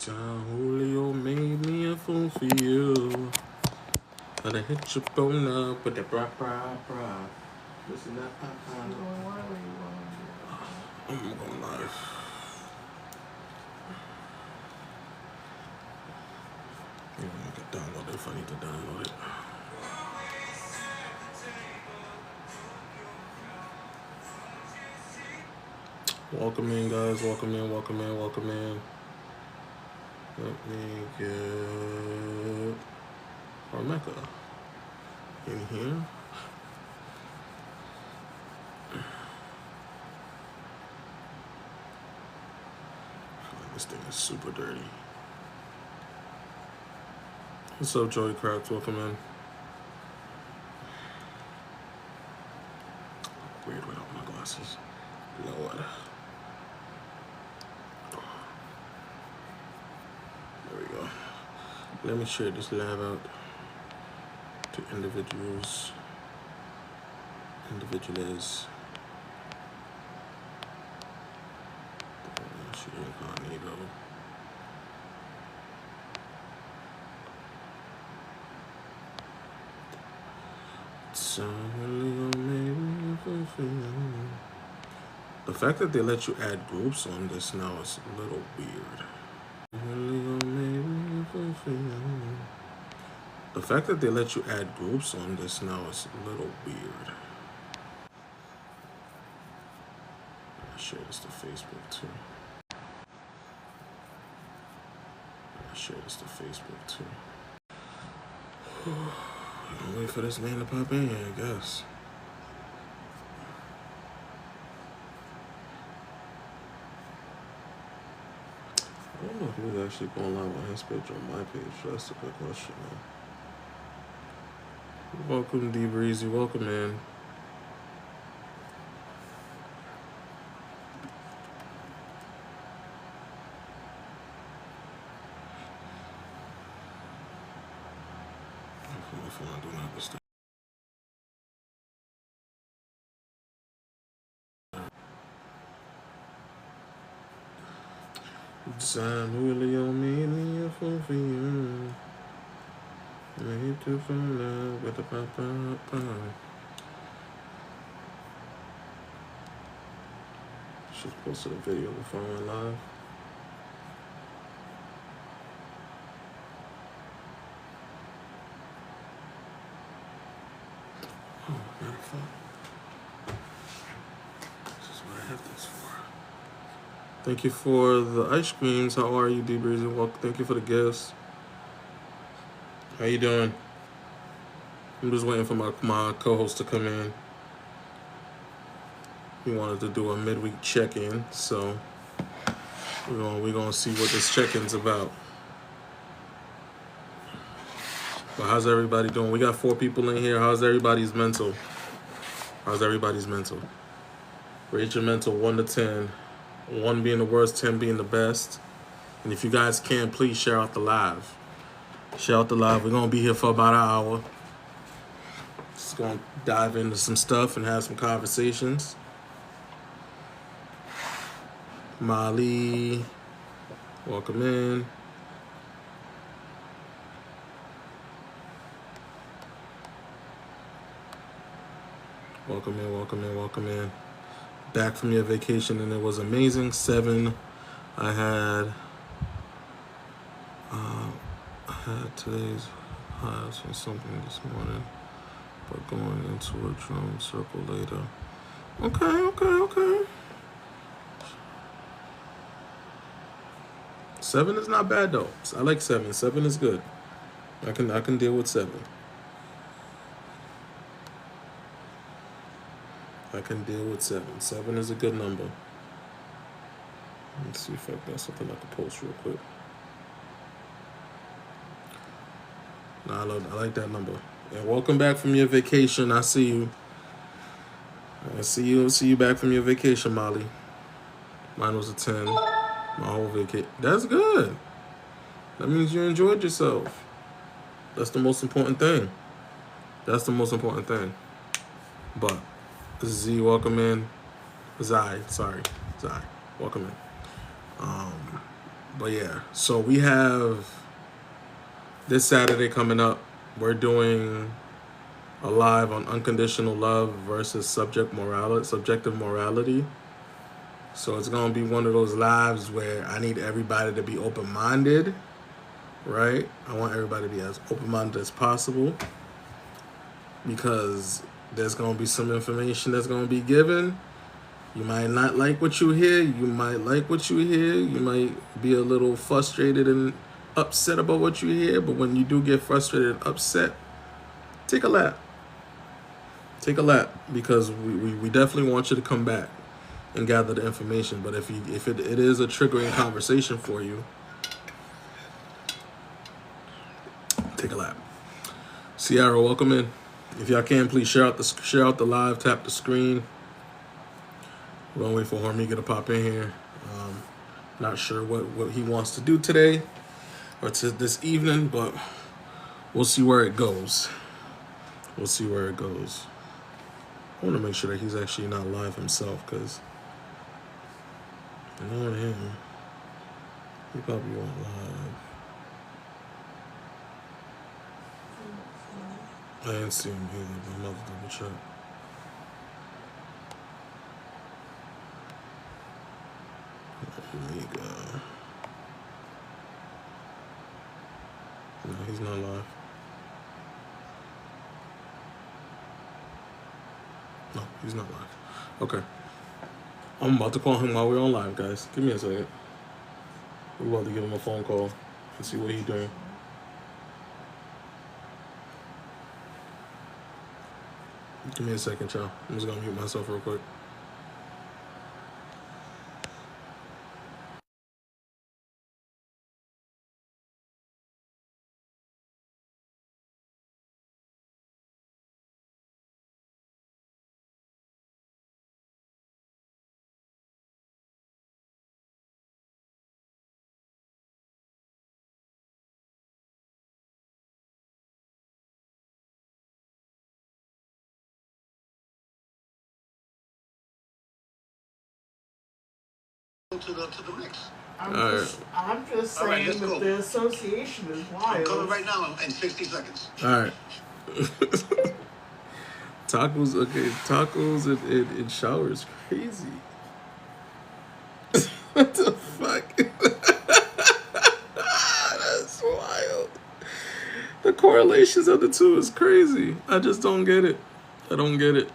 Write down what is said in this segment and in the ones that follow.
Julio made me a fool for you. But I hit your phone up with that bra. Listen to that You going live or you going I'm going live. You know, I can download it if I need to download it. Welcome in, guys. Welcome in. Let me get Armecca in here. This thing is super dirty. What's up, Joey Krabs? Welcome in. Weird without my glasses. Lord. There we go. Let me share this live out to individuals. Incognito. The fact that they let you add groups on this now is a little weird. The fact that they let you add groups on this now is a little weird. I'll share this to Facebook too. I'll wait for this man to pop in here, I guess. I don't know if he was actually going live on his page or on my page. That's a good question, man. Welcome, D Breezy. Welcome, man. San Julio made me a fool for you. Made to fall out with a pop. Just posted a video before I went live. Oh, matter of fact, this is what I have this for. Thank you for the ice creams. How are you, D Breezy? Well, thank you for the gifts. How you doing? I'm just waiting for my co-host to come in. We wanted to do a midweek check-in, so we're gonna see what this check-in's about. But how's everybody doing? We got 4 people in here. How's everybody's mental? Rate your mental 1 to 10. 1 being the worst, 10 being the best. And if you guys can, please share out the live. We're gonna be here for about an hour. Just gonna dive into some stuff and have some conversations. Molly, welcome in. Welcome in. Back from your vacation and it was amazing. 7, I had today's highs or something this morning, but going into a drum circle later. Okay. 7 is not bad though. I like 7. 7 is good. I can deal with 7. I can deal with 7. 7 is a good number. Let's see if I got something I can post real quick. I like that number. And welcome back from your vacation. I see you. See you back from your vacation, Molly. Mine was a 10. My whole vacation. That's good. That means you enjoyed yourself. That's the most important thing. But Z, welcome in. Zai, welcome in. But yeah, so we have this Saturday coming up. We're doing a live on unconditional love versus subjective morality. So it's gonna be one of those lives where I need everybody to be open minded, right? I want everybody to be as open minded as possible because there's gonna be some information that's gonna be given. You might not like what you hear. You might like what you hear. You might be a little frustrated and upset about what you hear. But when you do get frustrated and upset, take a lap. Take a lap because we definitely want you to come back and gather the information. But if it is a triggering conversation for you, take a lap. Ciara, welcome in. If y'all can, please share out the live. Tap the screen. We're gonna wait for Hormiga to pop in here. Not sure what he wants to do today or to this evening, but we'll see where it goes. We'll see where it goes. I want to make sure that he's actually not live himself, because knowing him, he probably won't live. I didn't see him either, but I'm about to double check. Hormiga. No, he's not live. No, he's not live. Okay. I'm about to call him while we're on live, guys. Give me a second. We're about to give him a phone call and see what he's doing. Give me a second, y'all. I'm just gonna mute myself real quick. To the mix. I'm just saying that go. The association is wild. I'm coming right now in 60 seconds. All right. Tacos, okay. Tacos in shower is crazy. What the fuck? That's wild. The correlations of the two is crazy. I just don't get it. I don't get it.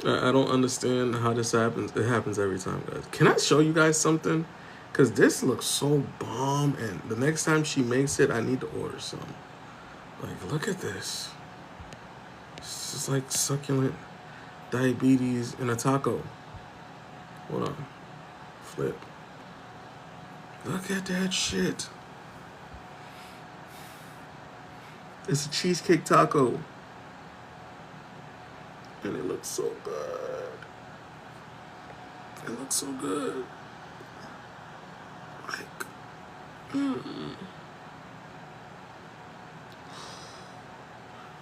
I don't understand how this happens. It happens every time, guys. Can I show you guys something? Because this looks so bomb, and the next time she makes it, I need to order some. Like, look at this. It's just like succulent diabetes in a taco. Hold on. Flip. Look at that shit. It's a cheesecake taco. And it looks so good. It looks so good. Like,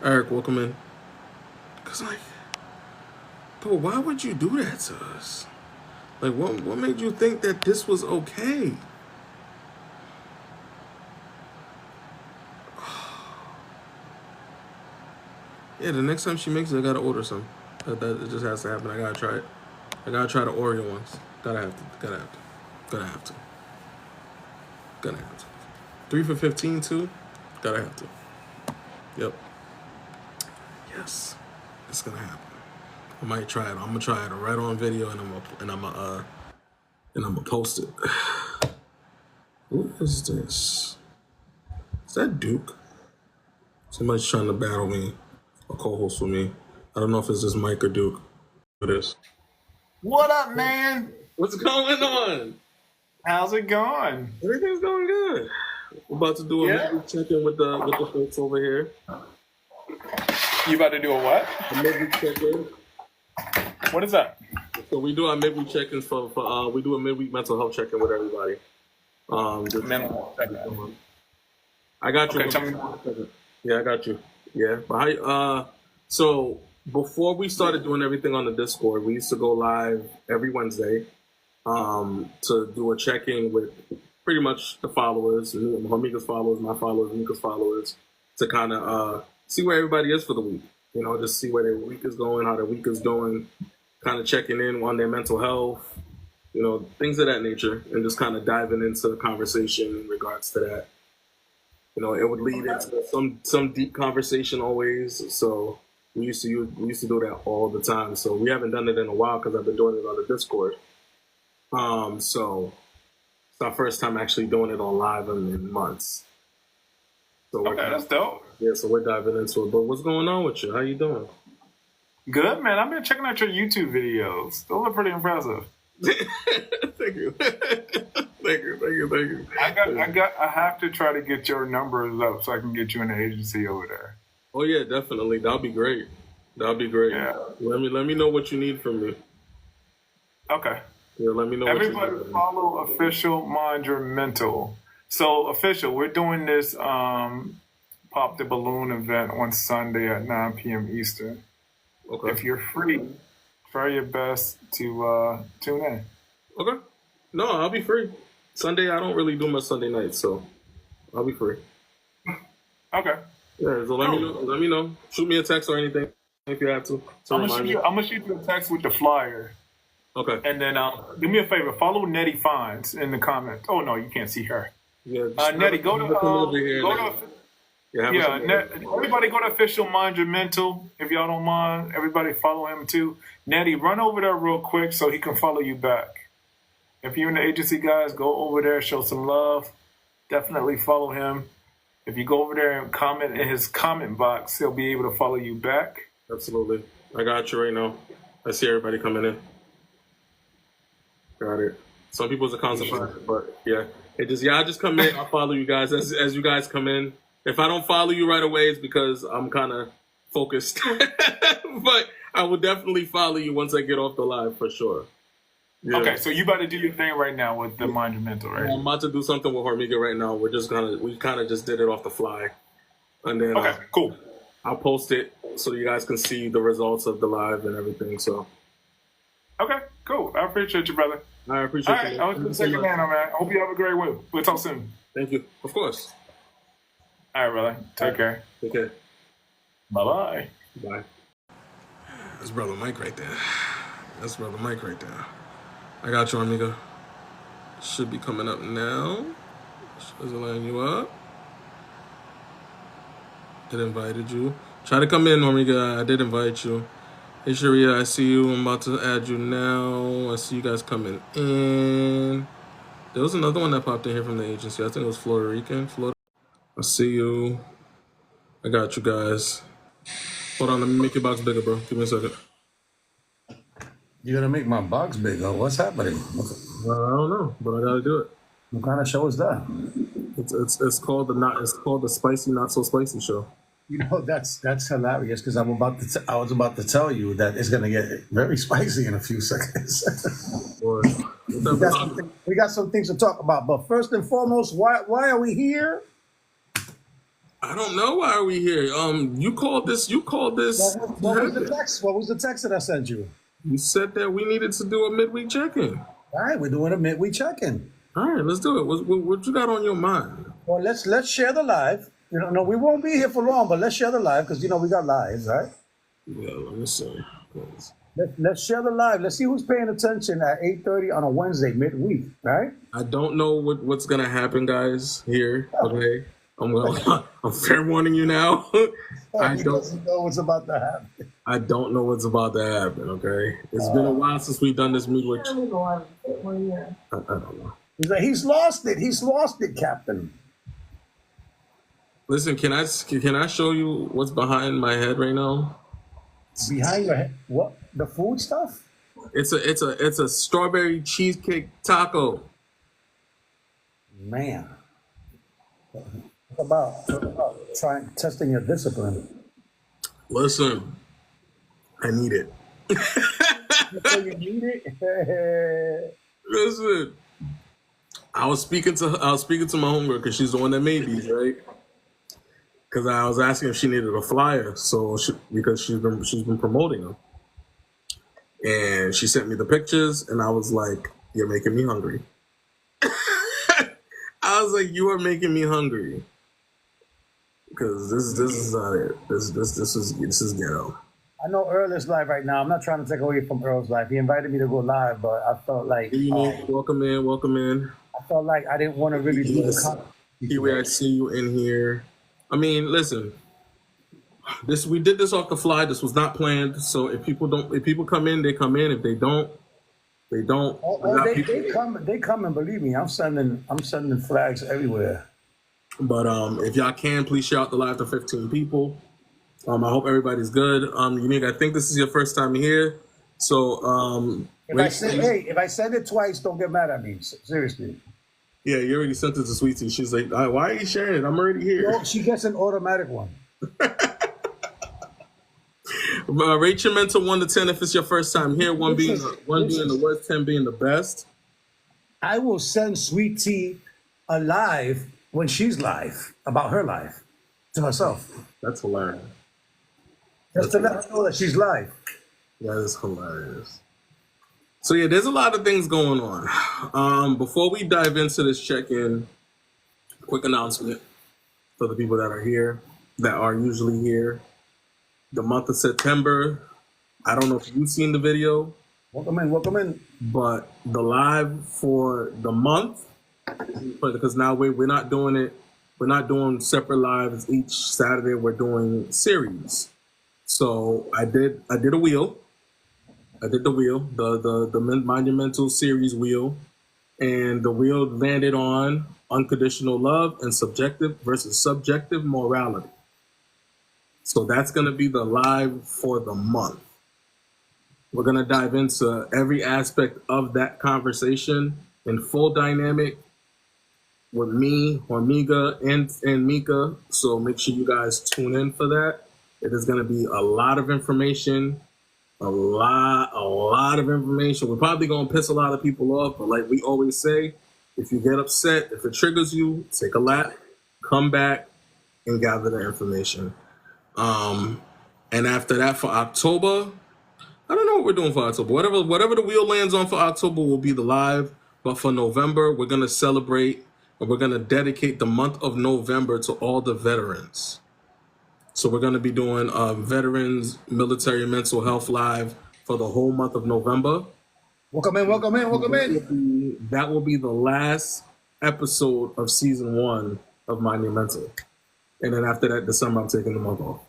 Eric, welcome in. Cause like, bro, why would you do that to us? Like, what made you think that this was okay? Yeah, the next time she makes it, I gotta order some. That it just has to happen. I gotta try it. I gotta try the Oreo ones. Gotta have to. Gotta have to. 3 for $15 too. Gotta have to. Yep. Yes, it's gonna happen. I might try it. I'm gonna try it right on video, and I'm gonna post it. What is this? Is that Duke? Somebody's trying to battle me, a co-host with me. I don't know if it's just Mike or Duke. It is. What up, man? What's going on? How's it going? Everything's going good. We're about to do a check-in with the folks over here. You about to do a what? A midweek check-in. What is that? So we do our midweek check-ins for we do a midweek mental health check-in with everybody. Mental health. I got you. Okay, tell me. Yeah, I got you. Yeah, but so before we started doing everything on the Discord, we used to go live every Wednesday to do a check-in with pretty much the followers, Hormiga's followers, my followers, Mika's followers, to kind of see where everybody is for the week. You know, just see where their week is going, how their week is going, kind of checking in on their mental health, you know, things of that nature, and just kind of diving into the conversation in regards to that. You know, it would lead into some deep conversation always. So we used to do that all the time. So we haven't done it in a while because I've been doing it on the Discord. So it's our first time actually doing it on live in months. So that's dope. Yeah, so we're diving into it. But what's going on with you? How you doing? Good, man. I've been checking out your YouTube videos. Those are pretty impressive. Thank you. Thank you. I have to try to get your numbers up so I can get you in the agency over there. Oh yeah, definitely. That'll be great. Yeah. Let me know what you need from me. Okay. Yeah, let me know. Everybody follow Official Mind Your Mental. So Official, we're doing this Pop the Balloon event on Sunday at 9 p.m. Eastern. Okay. If you're free, try your best to tune in. Okay. No, I'll be free. Sunday, I don't really do much Sunday nights, so I'll be free. Okay. Yeah, so let me know. Shoot me a text or anything if you have to. I'm gonna shoot you a text with the flyer. Okay. And then do me a favor, follow Nettie Fines in the comments. Oh no, you can't see her. Yeah, Nettie, everybody go to Official Mind Your Mental. If y'all don't mind, everybody follow him too. Nettie, run over there real quick so he can follow you back. If you're in the agency, guys, go over there, show some love. Definitely follow him. If you go over there and comment in his comment box, he'll be able to follow you back. Absolutely. I got you right now. I see everybody coming in. Got it. Some people's accounts are private, but yeah. I just come in, I'll follow you guys as you guys come in. If I don't follow you right away, it's because I'm kind of focused. But I will definitely follow you once I get off the live for sure. Yeah. Okay, so you about to do your thing right now with the Mind Your Mental, right? I'm about to do something with Hormiga right now. We kind of just did it off the fly. And then okay, cool. I'll post it so you guys can see the results of the live and everything. So okay, cool. I appreciate you, brother. I appreciate you. All right, I was second man, man. I hope you have a great week. We'll talk soon. Thank you. Of course. All right, brother. Take care. Take care. Bye-bye. Bye. That's Brother Mike right there. I got you, amigo. Should be coming up now. Is it letting you up? It invited you. Try to come in, amiga. I did invite you. Hey, Sharia, I see you. I'm about to add you now. I see you guys coming in. There was another one that popped in here from the agency. I think it was Florida. I see you. I got you guys. Hold on, let me make your box bigger, bro. Give me a second. You're gonna make my box bigger. What's happening? I don't know, but I gotta do it. What kind of show is that? It's called the Spicy Not So Spicy Show. You know, that's hilarious because I was about to tell you that it's gonna get very spicy in a few seconds. we got some things to talk about, but first and foremost, why are we here? I don't know why are we here. You called this. What was the text? What was the text that I sent you? You said that we needed to do a midweek check-in. All right, we're doing a midweek check-in. All right, let's do it. What you got on your mind? Well, let's share the live. No, we won't be here for long, but let's share the live because we got lives, right? Yeah, let me see. Let's share the live. Let's see who's paying attention at 8:30 on a Wednesday midweek, right? I don't know what's gonna happen, guys. Here, okay. I'm fair warning you now. I don't know what's about to happen. I don't know what's about to happen. Okay, it's been a while since we've done this midweek. I don't know. He's lost it. He's lost it, Captain. Listen, can I show you what's behind my head right now? Behind your head? What? The food stuff? It's a strawberry cheesecake taco. Man. What about testing your discipline? Listen, I need it. So you need it? Listen, I was speaking to my homegirl because she's the one that made these, right? Because I was asking if she needed a flyer, because she's been promoting them, and she sent me the pictures, and I was like, "You're making me hungry." I was like, you are making me hungry. Because this is not it. This is ghetto. I know Earl is live right now. I'm not trying to take away from Earl's live. He invited me to go live, but I felt like Welcome in, welcome in. I felt like I didn't want to really do the content. Kiwi, I see you in here. I mean, listen. We did this off the fly. This was not planned. So if people come in, they come in. If they don't, they don't. They come and believe me, I'm sending flags everywhere. But if y'all can, please share out the live to 15 people. I hope everybody's good. Unique, I think this is your first time here. So if I said it twice, don't get mad at me. Seriously. Yeah, you already sent it to Sweetie. She's like, why are you sharing it? I'm already here. No, she gets an automatic one. Rate your mental 1 to 10 if it's your first time here. One being the worst, 10 being the best. I will send Sweet Tea a live when she's live about her life to herself. That's hilarious. Just to let her know that she's live. That is hilarious. So yeah, there's a lot of things going on. Before we dive into this check-in, quick announcement for the people that are here, that are usually here. The month of September, I don't know if you've seen the video. Welcome in. But the live for the month, because now we're not doing it. We're not doing separate lives each Saturday. We're doing series. So I did a wheel. I did the wheel, the Monumental series wheel, and the wheel landed on unconditional love and subjective versus subjective morality. So that's going to be the live for the month. We're going to dive into every aspect of that conversation in full dynamic with me, Hormiga, and Mika. So make sure you guys tune in for that. It is going to be a lot of information, a lot of information. We're probably going to piss a lot of people off, but like we always say, if you get upset, if it triggers you, take a lap, come back, and gather the information. And after that, for October, I don't know what we're doing for October. Whatever the wheel lands on for October will be the live. But for November, we're gonna celebrate, and we're gonna dedicate the month of November to all the veterans. So we're gonna be doing Veterans Military Mental Health Live for the whole month of November. Welcome in. That will be the last episode of season 1 of Monumental. And then after that, December, I'm taking the month off.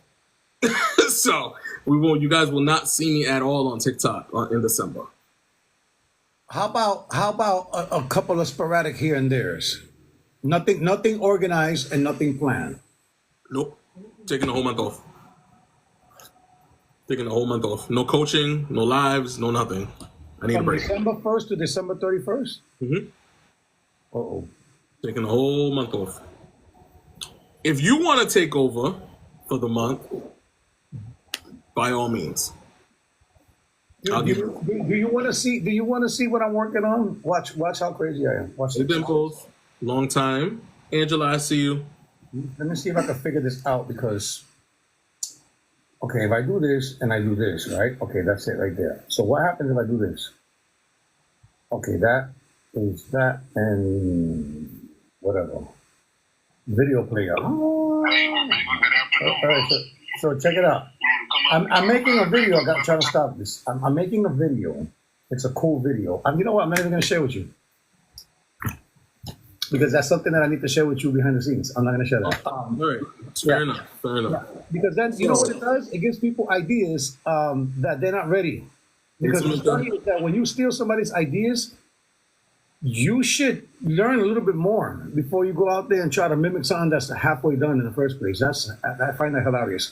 So you guys will not see me at all on TikTok in December. How about a couple of sporadic here and there's? Nothing organized and nothing planned. Nope. Taking the whole month off. No coaching, no lives, no nothing. I need a break. December 1st to December 31st? Mm-hmm. Uh-oh. Taking the whole month off. If you want to take over for the month, by all means. Do you want to see what I'm working on? Watch how crazy I am. Watch the dimples. Long time. Angela, I see you. Let me see if I can figure this out because, okay, if I do this and I do this, right? Okay, that's it right there. So what happens if I do this? Okay, that is that and whatever. Video player. Oh. All right, so check it out. I'm making a video. I got to try to stop this. I'm making a video. It's a cool video. You know what? I'm not even going to share with you. Because that's something that I need to share with you behind the scenes. I'm not going to share that. All right. Fair enough. Yeah. Because then, you know what it does? It gives people ideas that they're not ready. Because what's funny is that when you steal somebody's ideas, you should learn a little bit more before you go out there and try to mimic something that's halfway done in the first place. I find that hilarious.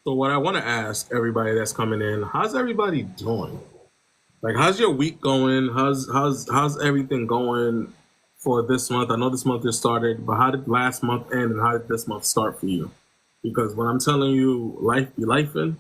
So what I want to ask everybody that's coming in, how's everybody doing? Like, how's your week going? How's everything going for this month? I know this month just started, but how did last month end and how did this month start for you? Because when I'm telling you life be lifing,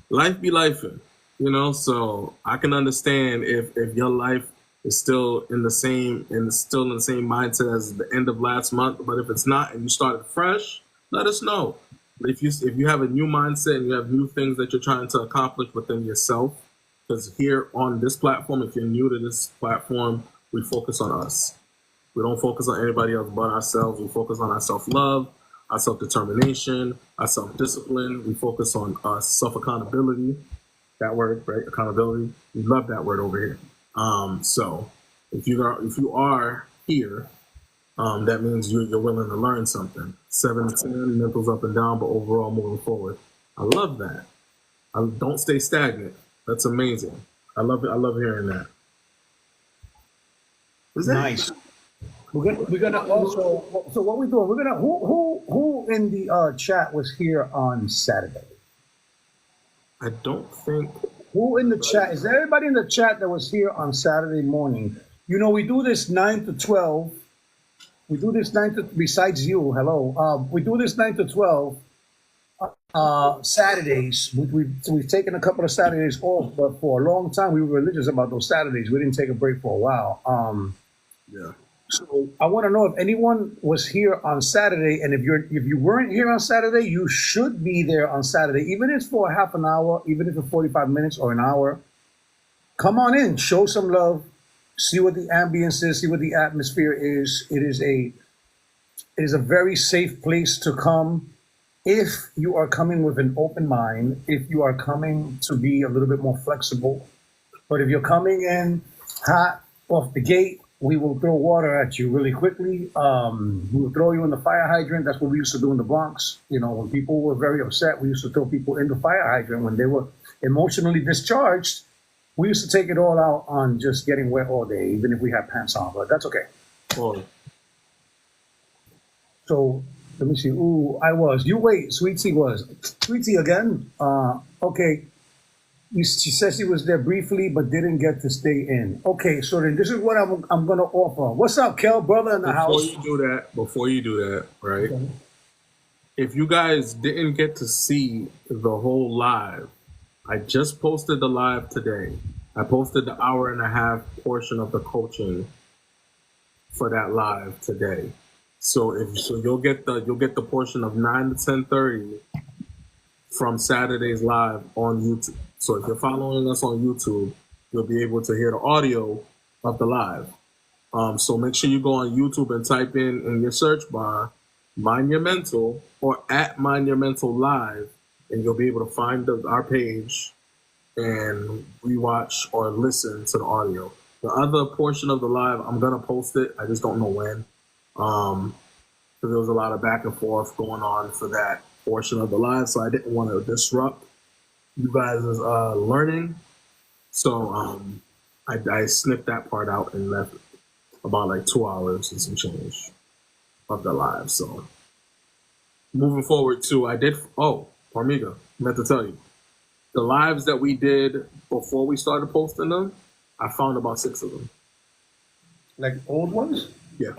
life be lifing, you know? So I can understand if your life is still in the same mindset as the end of last month, but if it's not and you started fresh, let us know. If you have a new mindset and you have new things that you're trying to accomplish within yourself, because here on this platform, if you're new to this platform, we focus on us. We don't focus on anybody else but ourselves. We focus on our self-love, our self-determination, our self-discipline. We focus on self-accountability. That word, right? Accountability. We love that word over here. So if you are here, that means you're willing to learn something. 7 to 10, mentals up and down, but overall moving forward. I love that. Don't stay stagnant. That's amazing. I love it. I love hearing that. Nice. We're gonna also. So what we doing? We're gonna. Who in the chat was here on Saturday? I don't think. Who in the chat? Is there everybody in the chat that was here on Saturday morning? You know, we do this 9 to 12. We do this 9 to. Besides you, hello. We do this 9 to 12. Saturdays. We've taken a couple of Saturdays off, but for a long time we were religious about those Saturdays. We didn't take a break for a while. Yeah. So I want to know if anyone was here on Saturday, and if you weren't here on Saturday, you should be there on Saturday, even if it's for a half an hour, even if it's 45 minutes or an hour. Come on in, show some love, see what the ambience is, see what the atmosphere is. It is a very safe place to come if you are coming with an open mind, if you are coming to be a little bit more flexible. But if you're coming in hot off the gate, we will throw water at you really quickly. We will throw you in the fire hydrant. That's what we used to do in the Bronx. You know, when people were very upset, we used to throw people in the fire hydrant. When they were emotionally discharged, we used to take it all out on just getting wet all day, even if we had pants on, but that's okay. Oh. So let me see. Ooh, you wait, Sweet Tea was. Sweet Tea again? Okay. She said she was there briefly, but didn't get to stay in. Okay, so then this is what I'm going to offer. What's up, Kel, brother in the house? Before you do that, right? Okay. If you guys didn't get to see the whole live, I just posted the live today. I posted the hour and a half portion of the coaching for that live today. So you'll get the portion of 9 to 10:30 from Saturday's live on YouTube. So if you're following us on YouTube, you'll be able to hear the audio of the live. So make sure you go on YouTube and type in your search bar, Mind Your Mental or at Mind Your Mental Live, and you'll be able to find our page and rewatch or listen to the audio. The other portion of the live, I'm going to post it. I just don't know when. Because there was a lot of back and forth going on for that portion of the live, so I didn't want to disrupt you guys' learning. So I snipped that part out and left about like 2 hours and some change of the live. So moving forward too, Parmiga, I meant to tell you. The lives that we did before we started posting them, I found about 6 of them. Like old ones? Yeah.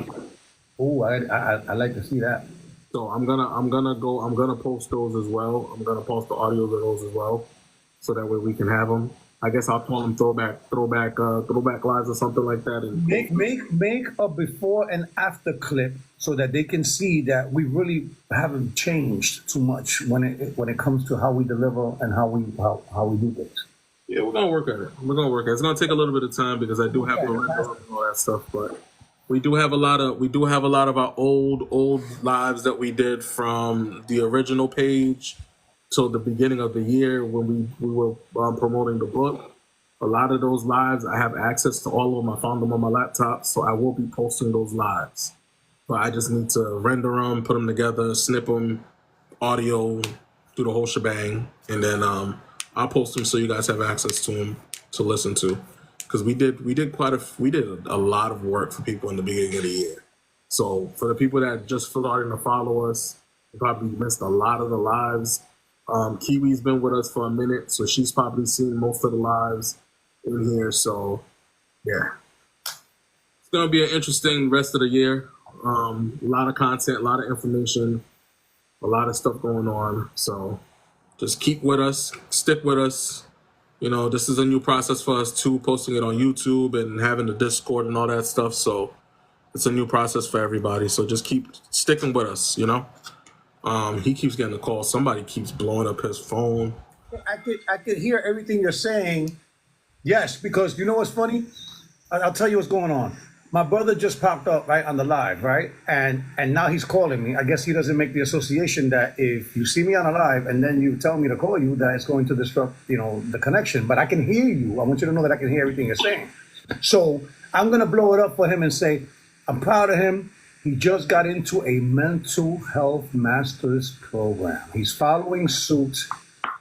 Oh, I like to see that. So I'm gonna post those as well. I'm gonna post the audio of those as well, so that way we can have them. I guess I'll call them throwback lives or something like that. And make a before and after clip so that they can see that we really haven't changed too much when it comes to how we deliver and how we do things. Yeah, we're gonna work at it. It's gonna take a little bit of time because I do have to render up and all that stuff, but. We do have a lot of our old lives that we did from the original page till the beginning of the year when we were promoting the book. A lot of those lives, I have access to all of them. I found them on my laptop, so I will be posting those lives. But I just need to render them, put them together, snip them, audio, do the whole shebang, and then I'll post them so you guys have access to them to listen to. Because we did a lot of work for people in the beginning of the year. So for the people that just starting to follow us, you probably missed a lot of the lives. Kiwi's been with us for a minute, so she's probably seen most of the lives in here. So yeah, it's gonna be an interesting rest of the year. A lot of content, a lot of information, a lot of stuff going on. So just keep with us, stick with us. You know, this is a new process for us too, posting it on YouTube and having the Discord and all that stuff. So it's a new process for everybody. So just keep sticking with us, you know? He keeps getting a call. Somebody keeps blowing up his phone. I could hear everything you're saying. Yes, because you know what's funny? I'll tell you what's going on. my brother just popped up right on the live, right? And now he's calling me. I guess he doesn't make the association that if you see me on a live and then you tell me to call you, that it's going to disrupt, the connection. But I can hear you. I want you to know that I can hear everything you're saying. So I'm gonna blow it up for him and say, I'm proud of him. He just got into a mental health master's program. He's following suit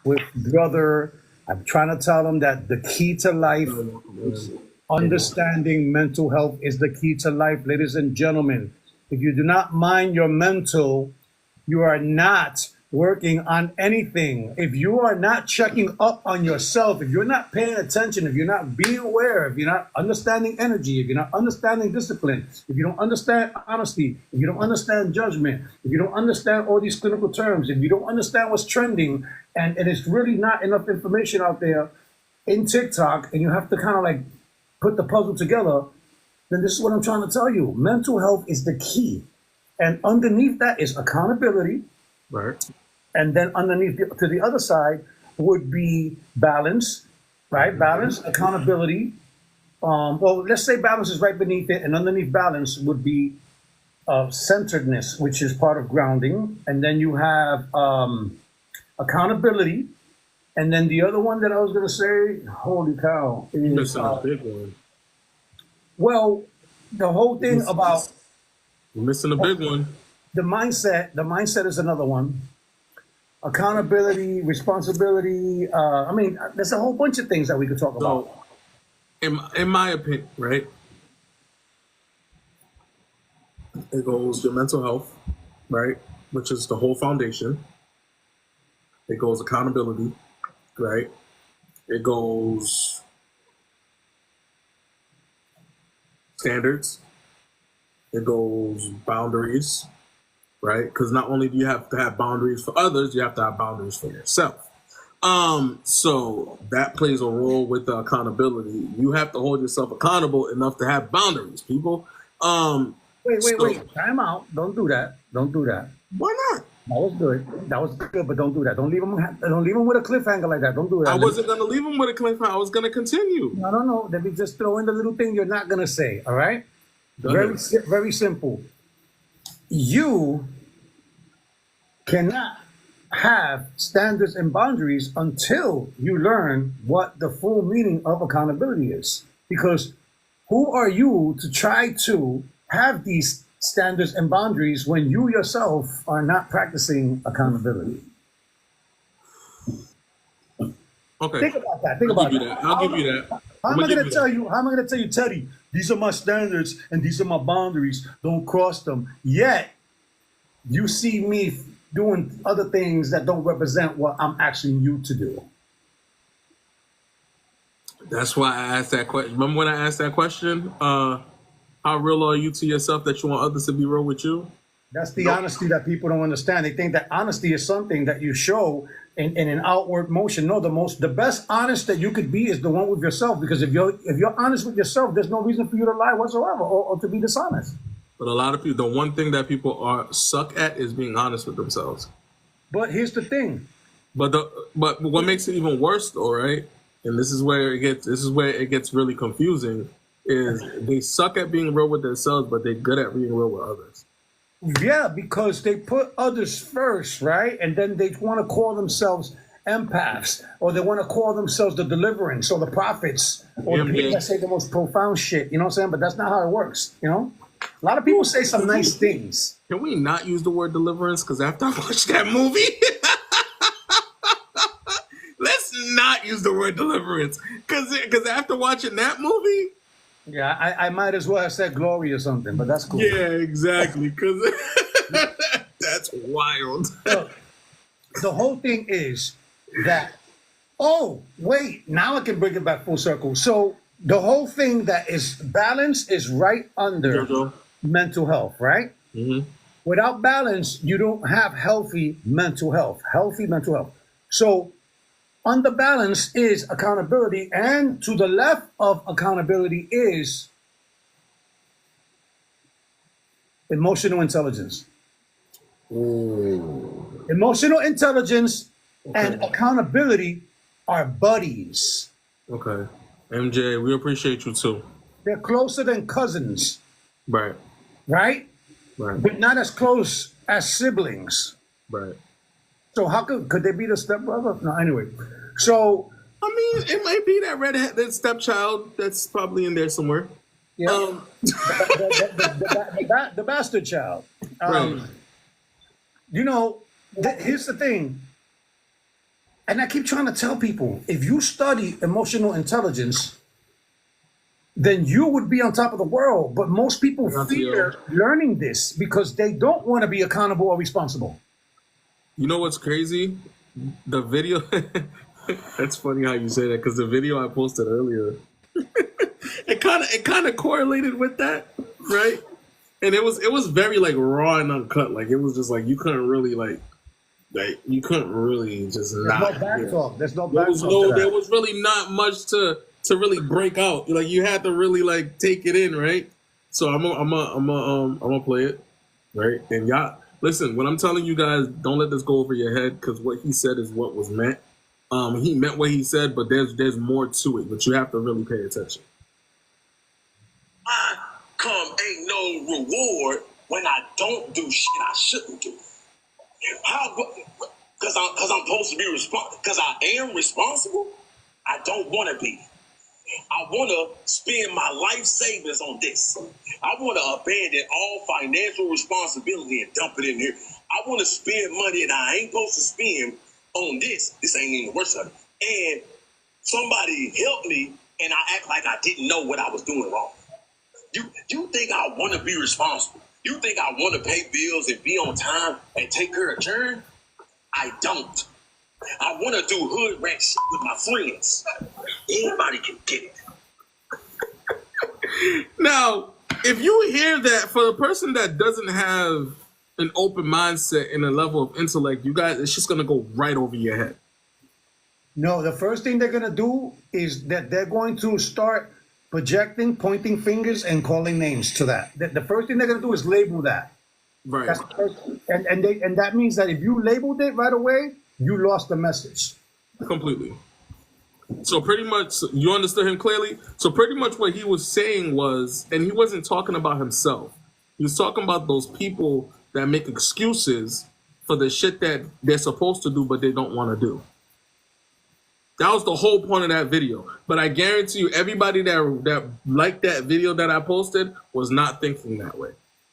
with brother. I'm trying to tell him that the key to life, understanding mental health is the key to life, ladies and gentlemen. If you do not mind your mental, you are not working on anything. If you are not checking up on yourself, if you're not paying attention, if you're not being aware, if you're not understanding energy, if you're not understanding discipline, if you don't understand honesty, if you don't understand judgment, if you don't understand all these clinical terms, if you don't understand what's trending, and it is really not enough information out there in TikTok, and you have to kind of like put the puzzle together, then this is what I'm trying to tell you. Mental health is the key. And underneath that is accountability. Right. And then underneath to the other side would be balance, right? Balance, accountability. Well, let's say balance is right beneath it, and underneath balance would be centeredness, which is part of grounding. And then you have accountability. And then the other one that I was going to say, holy cow, is Missing a big one. well, the whole thing about You're missing a big one. the mindset is another one. Accountability, responsibility. I mean, there's a whole bunch of things that we could talk about. So, in my opinion, right, it goes your mental health, right, which is the whole foundation. It goes accountability, right? It goes standards. It goes boundaries, right? Because not only do you have to have boundaries for others, you have to have boundaries for yourself. So that plays a role with the accountability. You have to hold yourself accountable enough to have boundaries, people. Wait. Time out. Don't do that. Don't do that. Why not? That was good, but don't do that. Don't leave them with a cliffhanger like that. Don't do that. I wasn't going to leave him with a cliffhanger. I was going to continue. No. Let me just throw in the little thing you're not going to say, all right? Very simple. You cannot have standards and boundaries until you learn what the full meaning of accountability is. Because who are you to try to have these standards and boundaries when you yourself are not practicing accountability? Okay. Think about that. Think about that. I'll give you that. How am I going to tell you, Teddy, these are my standards and these are my boundaries. Don't cross them. Yet, you see me doing other things that don't represent what I'm asking you to do. That's why I asked that question. Remember when I asked that question? How real are you to yourself that you want others to be real with you? That's the honesty that people don't understand. They think that honesty is something that you show in an outward motion. No, the best honest that you could be is the one with yourself. Because if you're honest with yourself, there's no reason for you to lie whatsoever or to be dishonest. But a lot of people, the one thing that people suck at is being honest with themselves. But here's the thing. But what makes it even worse, though, right? And this is where it gets really confusing. Is they suck at being real with themselves, but they're good at being real with others. Yeah, because they put others first, right? And then they want to call themselves empaths, or they want to call themselves the deliverance, or the prophets, or the people that say the most profound shit. You know what I'm saying? But that's not how it works, you know? A lot of people say some nice things. Can we not use the word deliverance? Because after I watched that movie, let's not use the word deliverance. Because after watching that movie, yeah, I might as well have said glory or something, but that's cool. Yeah, exactly. Because that's wild. Look, the whole thing is that, oh, wait, now I can bring it back full circle. So the whole thing that is balance is right under mental health, right? Mm-hmm. Without balance, you don't have healthy mental health. So under balance is accountability, and to the left of accountability is emotional intelligence. Ooh. Emotional intelligence and accountability are buddies. Okay. MJ, we appreciate you too. They're closer than cousins, Right. right? Right. But not as close as siblings. Right. So how could they be the stepbrother? No, anyway. So I mean, it might be that stepchild that's probably in there somewhere. yeah, the bastard child. Right. You know, here's the thing, and I keep trying to tell people: if you study emotional intelligence, then you would be on top of the world. But most people fear learning this because they don't want to be accountable or responsible. You know what's crazy? The video. That's funny how you say that, because the video I posted earlier, it kind of correlated with that, right? And it was very like raw and uncut. Like it was just like you couldn't really you couldn't really just not. There's no back talk. There's no There back was talk. there was really not much to really break out. Like you had to really like take it in, right? So I'm gonna play it, right? And y'all listen. When I'm telling you guys, don't let this go over your head, because what he said is what was meant. He meant what he said, but there's more to it. But you have to really pay attention. Ain't no reward when I don't do shit I shouldn't do. How? Because I'm supposed to be responsible. Because I am responsible. I don't want to be. I want to spend my life savings on this. I want to abandon all financial responsibility and dump it in here. I want to spend money that I ain't supposed to spend on this. This ain't even the worst of it. And somebody helped me, and I act like I didn't know what I was doing wrong. You think I want to be responsible? You think I want to pay bills and be on time and take care of children? I don't. I want to do hood rat shit with my friends. Anybody can get it. Now, if you hear that, for the person that doesn't have an open mindset and a level of intellect, you guys, it's just gonna go right over your head. No, the first thing they're gonna do is that they're going to start projecting, pointing fingers, and calling names to that. The first thing they're gonna do is label that. Right. That's the first, and that means that if you labeled it right away, you lost the message. Completely. So pretty much, you understood him clearly? So pretty much what he was saying was, and he wasn't talking about himself. He was talking about those people that make excuses for the shit that they're supposed to do but they don't want to do. That was the whole point of that video. But I guarantee you, everybody that liked that video that I posted was not thinking that way.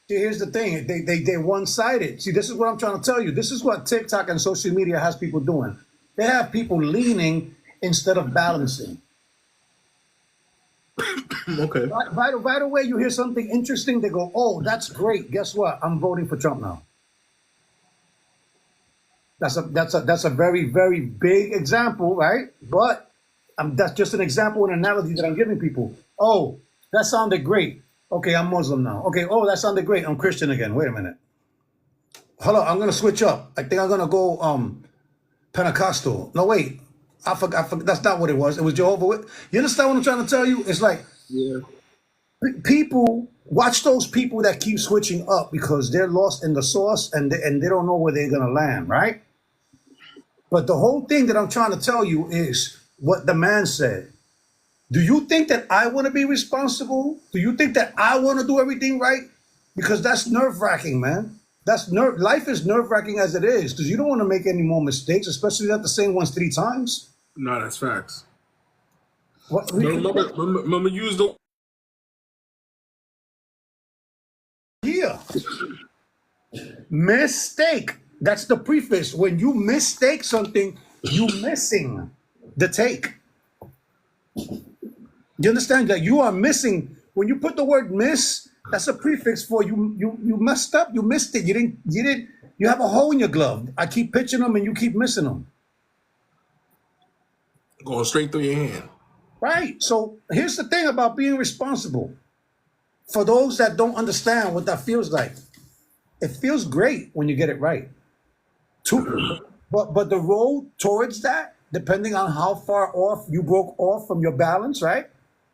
See, here's the thing. They're one-sided. See, this is what I'm trying to tell you. This is what TikTok and social media has people doing. They have people leaning instead of balancing. Okay. Right away, you hear something interesting, they go, oh, that's great. Guess what? I'm voting for Trump now. That's a very, very big example, right? But that's just an example, an analogy that I'm giving people. Oh, that sounded great. Okay, I'm Muslim now. Okay, oh, that sounded great. I'm Christian again. Wait a minute. Hold on, I'm gonna switch up. I think I'm gonna go Pentecostal. No, wait. I forgot. That's not what it was. It was Jehovah. You understand what I'm trying to tell you? It's like, yeah. People watch those people that keep switching up because they're lost in the sauce and they don't know where they're gonna land, right? But the whole thing that I'm trying to tell you is what the man said. Do you think that I want to be responsible? Do you think that I want to do everything right? Because that's nerve-wracking, man. Life is nerve-wracking as it is, because you don't want to make any more mistakes, especially not the same ones 3 times. No, that's facts. Remember use the mistake. That's the preface. When you mistake something, you missing the take. You understand that you are missing when you put the word miss? That's a prefix for you messed up. You missed it. You didn't. You have a hole in your glove. I keep pitching them and you keep missing them. Going straight through your hand. Right. So here's the thing about being responsible. For those that don't understand what that feels like, it feels great when you get it right. But the road towards that, depending on how far off you broke off from your balance, right?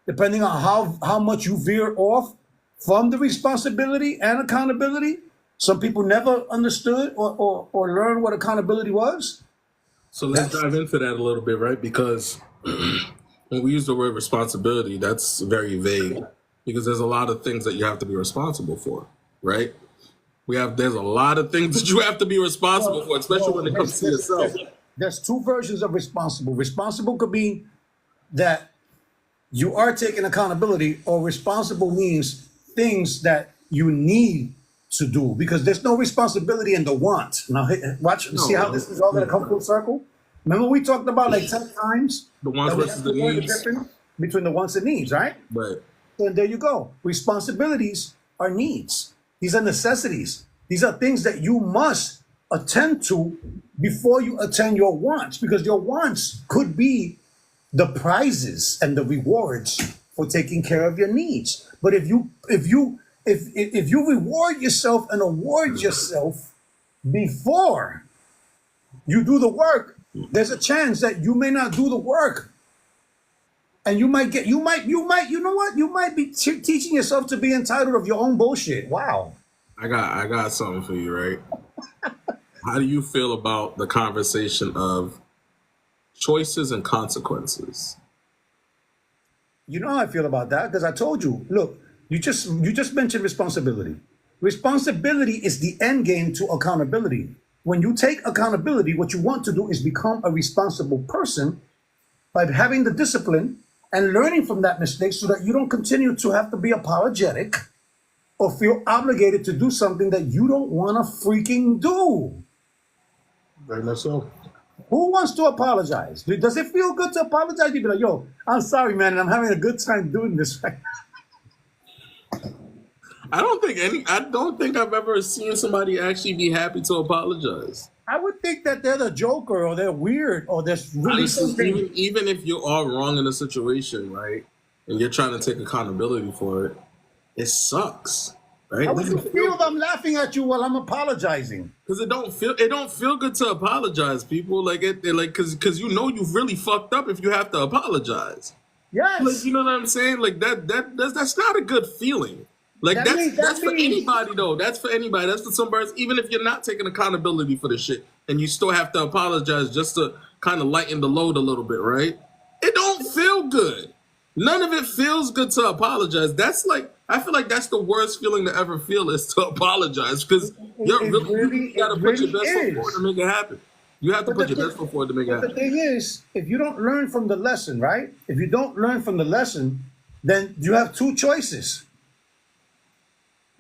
Depending on how much you veer off from the responsibility and accountability. Some people never understood or learned what accountability was. So let's dive into that a little bit, right? Because when we use the word responsibility, that's very vague. because there's a lot of things that you have to be responsible for, right? There's a lot of things that you have to be responsible for, especially when it comes to yourself. There's two versions of responsible. Responsible could be that you are taking accountability, or responsible means things that you need to do, because there's no responsibility in the want. Now, watch, see how this is all going to come full circle? Remember we talked about like 10 times The wants that we versus have the to learn the needs. difference between the wants and needs, right? Right. So there you go. Responsibilities are needs. These are necessities. These are things that you must attend to before you attend your wants, because your wants could be the prizes and the rewards for taking care of your needs. But if you reward yourself and award yourself before you do the work, there's a chance that you may not do the work. And you might, you know what? You might be teaching yourself to be entitled of your own bullshit. Wow. I got something for you, right? How do you feel about the conversation of choices and consequences? You know how I feel about that, because I told you, look, you just mentioned responsibility. Responsibility is the end game to accountability. When you take accountability, what you want to do is become a responsible person by having the discipline and learning from that mistake, so that you don't continue to have to be apologetic or feel obligated to do something that you don't want to freaking do. Very much so. Who wants to apologize? Does it feel good to apologize? You be like, yo, I'm sorry, man, and I'm having a good time doing this right now. I don't think I've ever seen somebody actually be happy to apologize. I would think that they're the joker, or they're weird, or there's really Honestly, something. even if you are wrong in a situation, right, and you're trying to take accountability for it, it sucks, right? How would you feel if I'm laughing at you while I'm apologizing? Because it don't feel good to apologize, people. Like because you've really fucked up if you have to apologize. Yes. Like, you know what I'm saying? Like that's not a good feeling. Like that's for anybody though. That's for anybody. That's for somebody else. Even if you're not taking accountability for the shit, and you still have to apologize just to kind of lighten the load a little bit, right? It don't feel good. None of it feels good to apologize. That's like, I feel like that's the worst feeling to ever feel, is to apologize, because you gotta put your best foot forward to make it happen. You have to put your best foot forward to make it happen. The thing is, if you don't learn from the lesson, right? If you don't learn from the lesson, then you have two choices.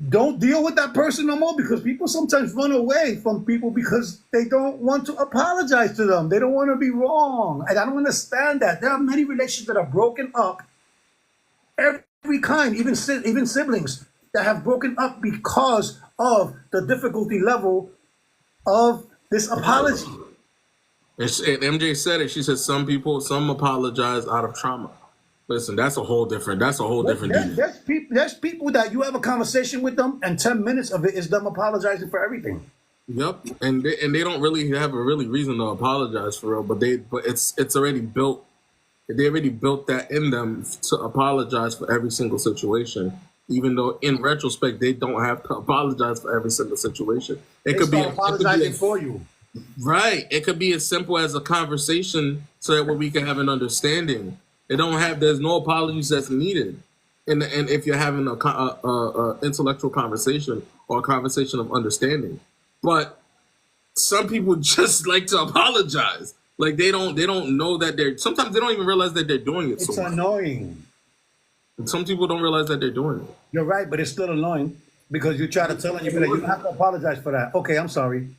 Don't deal with that person no more, because people sometimes run away from people because they don't want to apologize to them. They don't want to be wrong. And I don't understand that. There are many relationships that are broken up, every kind, even siblings, that have broken up because of the difficulty level of this apology. And MJ said it. She said some apologize out of trauma. Listen, that's a whole different deal. There's people that you have a conversation with them, and 10 minutes of it is them apologizing for everything. Yep, and they don't really have a reason to apologize for real, but it's already built. They already built that in them to apologize for every single situation, even though in retrospect they don't have to apologize for every single situation. It could be apologizing for you. Right. It could be as simple as a conversation, so that we can have an understanding. There's no apologies that's needed, and if you're having a intellectual conversation or a conversation of understanding. But some people just like to apologize. Like they don't know that sometimes they don't even realize that they're doing it. It's annoying. And some people don't realize that they're doing it. You're right, but it's still annoying, because you try to tell them, you have to apologize for that. Okay, I'm sorry.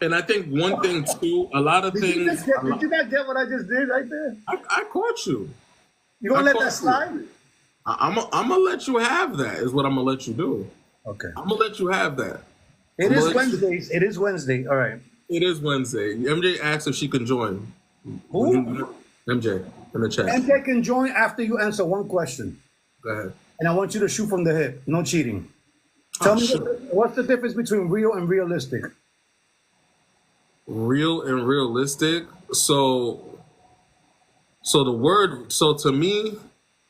And I think one thing too, a lot of things. Did you not get what I just did right there? I caught you. You gonna let that slide? I'm gonna let you have that. Is what I'm gonna let you do. Okay. I'm gonna let you have that. It is Wednesdays. It is Wednesday. All right. It is Wednesday. MJ asked if she can join. Who? MJ in the chat. MJ can join after you answer one question. Go ahead. And I want you to shoot from the hip. No cheating. Tell me what's the difference between real and realistic? Real and realistic. So to me,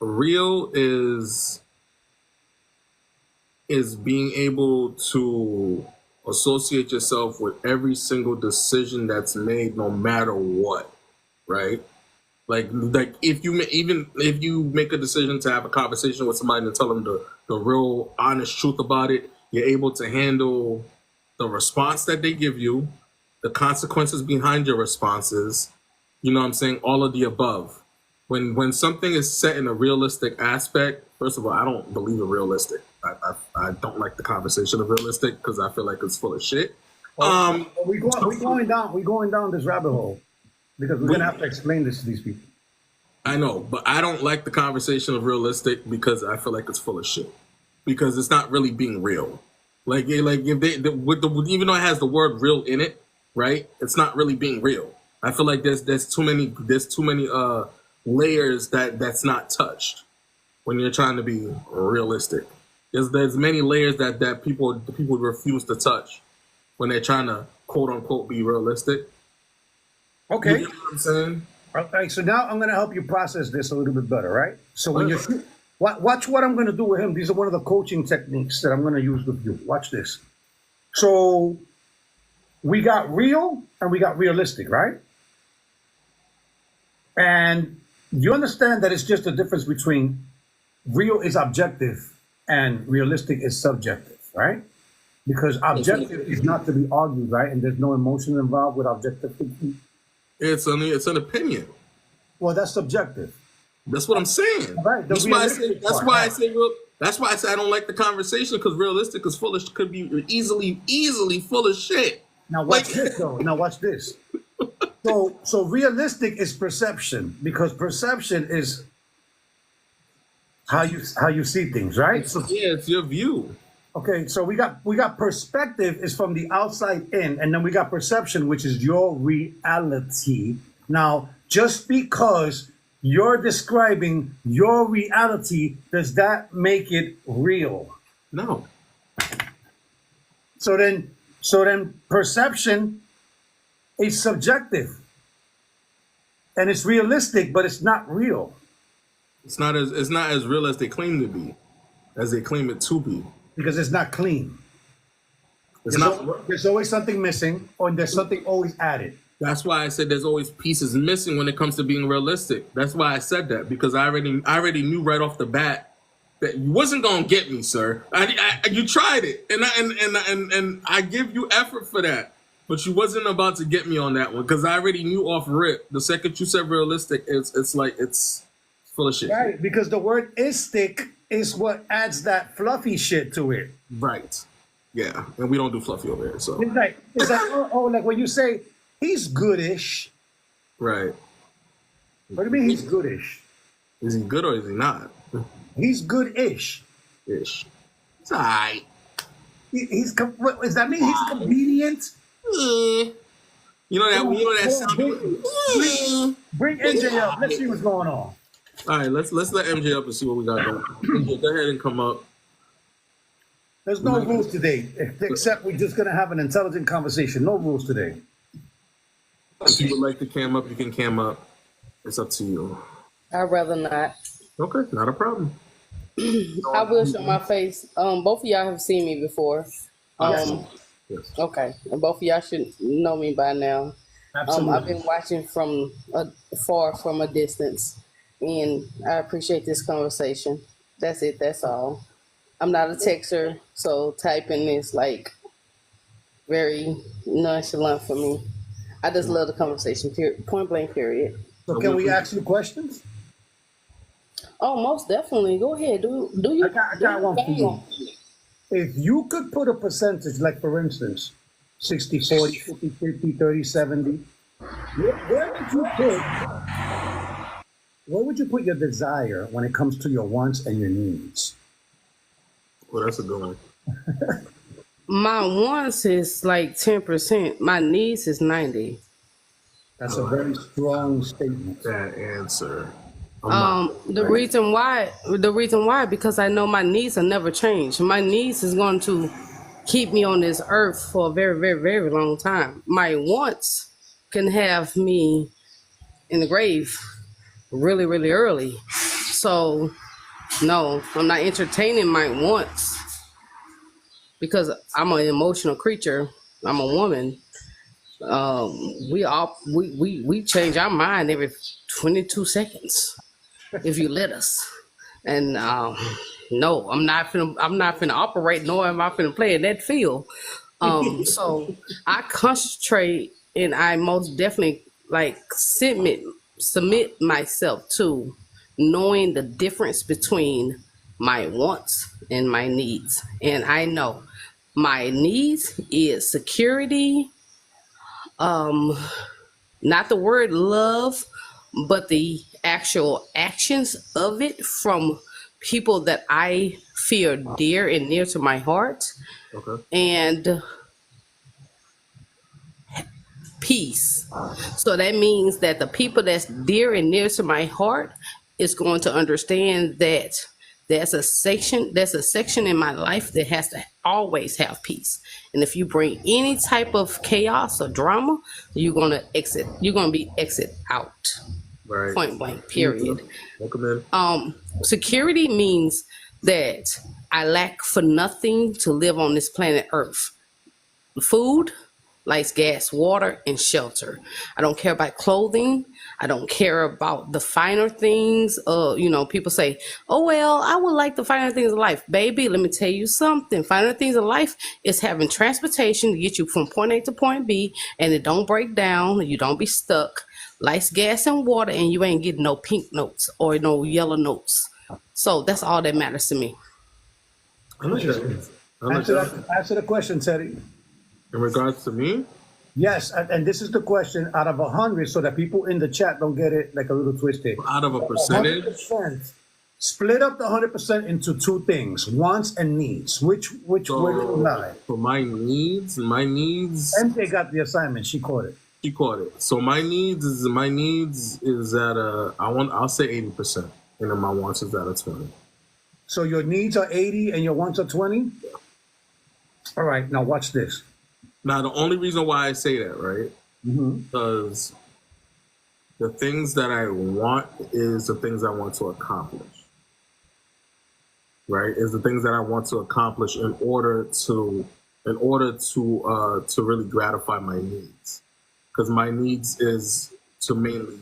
real is being able to associate yourself with every single decision that's made, no matter what, right? Like even if you make a decision to have a conversation with somebody and tell them the real honest truth about it, you're able to handle the response that they give you, the consequences behind your responses. You know what I'm saying? All of the above. When something is set in a realistic aspect, first of all, I don't believe in realistic. I don't like the conversation of realistic because I feel like it's full of shit. We're going down this rabbit hole because we're gonna have to explain this to these people. I know, but I don't like the conversation of realistic because I feel like it's full of shit. Because it's not really being real. Like if even though it has the word real in it, right? It's not really being real. I feel like there's too many layers that's not touched when you're trying to be realistic. There's many layers that people refuse to touch when they're trying to quote unquote be realistic. Okay. You know what I'm saying? Okay, so now I'm going to help you process this a little bit better, right? So when you watch what I'm going to do with him. These are one of the coaching techniques that I'm going to use with you. Watch this. So we got real and we got realistic, right? And you understand that it's just the difference between real is objective and realistic is subjective, right? Because objective is not to be argued, right? And there's no emotion involved with objective thinking. It's an opinion. Well, that's subjective. That's what I'm saying. Right. That's why I say I don't like the conversation because realistic is could be easily full of shit. Now watch this though. Now watch this. So realistic is perception because perception is how you see things, right? So, yeah, it's your view. Okay, so we got perspective is from the outside in, and then we got perception, which is your reality. Now, just because you're describing your reality, does that make it real? No. So then perception is subjective. And it's realistic, but it's not real. It's not as real as they claim to be, as they claim it to be. Because it's not clean. There's always something missing, or there's something always added. That's why I said there's always pieces missing when it comes to being realistic. That's why I said that, because I already knew right off the bat that you wasn't gonna get me, sir. You tried it, and I give you effort for that, but you wasn't about to get me on that one because I already knew off rip. The second you said realistic, it's like it's full of shit. Right, because the word "istic" is what adds that fluffy shit to it. Right. Yeah, and we don't do fluffy over here, so it's like like when you say he's goodish. Right. What do you mean he's goodish? Is he good or is he not? He's good-ish. Ish. It's alright. What does that mean? He's convenient. You know that sound. Bring MJ up. Let's see what's going on. All right, let's let MJ up and see what we got going. MJ, go ahead and come up. There's no rules today, except we're just gonna have an intelligent conversation. No rules today. If you would like to cam up, you can cam up. It's up to you. I'd rather not. Okay, not a problem. I will show my face. Both of y'all have seen me before. Yes. Okay, and both of y'all should know me by now. Absolutely. I've been watching from far from a distance, and I appreciate this conversation. That's it. That's all. I'm not a texter, so typing is like very nonchalant for me. I just love the conversation. Point blank. Period. So can we ask you questions? Oh, most definitely. Go ahead. Do you? I got one for you. If you could put a percentage, like for instance, 60, 40, 50, 50, 30, 70, where would you put your desire when it comes to your wants and your needs? Well, that's a good one. My wants is like 10%. My needs is 90%. That's a very strong statement. That answer. The reason why, because I know my needs will never change. My needs is going to keep me on this earth for a very, very, very long time. My wants can have me in the grave really, really early. So, no, I'm not entertaining my wants because I'm an emotional creature. I'm a woman. We change our mind every 22 seconds if you let us. And no, I'm not finna operate, nor am I finna play in that field. So I concentrate, and I most definitely like submit myself to knowing the difference between my wants and my needs. And I know my needs is security, not the word love, but the actual actions of it from people that I feel dear and near to my heart, Okay. and peace. So that means that the people that's dear and near to my heart is going to understand that there's a section in my life that has to always have peace. And if you bring any type of chaos or drama, you're gonna be exit out. Right. Point blank, period. Welcome in. Security means that I lack for nothing to live on this planet Earth. Food, lights, gas, water, and shelter. I don't care about clothing. I don't care about the finer things. People say, "Oh well, I would like the finer things of life." Baby, let me tell you something. Finer things of life is having transportation to get you from point A to point B, and it don't break down. And you don't be stuck. Lights, gas, and water, and you ain't getting no pink notes or no yellow notes. So that's all that matters to me. I like that. I like that. Answer the question, Teddy. In regards to me, Yes, and this is the question out of 100, so that people in the chat don't get it like a little twisted. out of a percentage, 100%. Split up the 100% into two things: wants and needs. Which where do you lie? for my needs, MJ got the assignment. She caught it. she caught it. So my needs is at I'll say 80%, and then my wants is at a 20. So your needs are 80 and your wants are 20? All right, now watch this. Now the only reason why I say that, right, because the things that I want is the things I want to accomplish. Right, is the things that I want to accomplish in order to really gratify my needs, because my needs is to mainly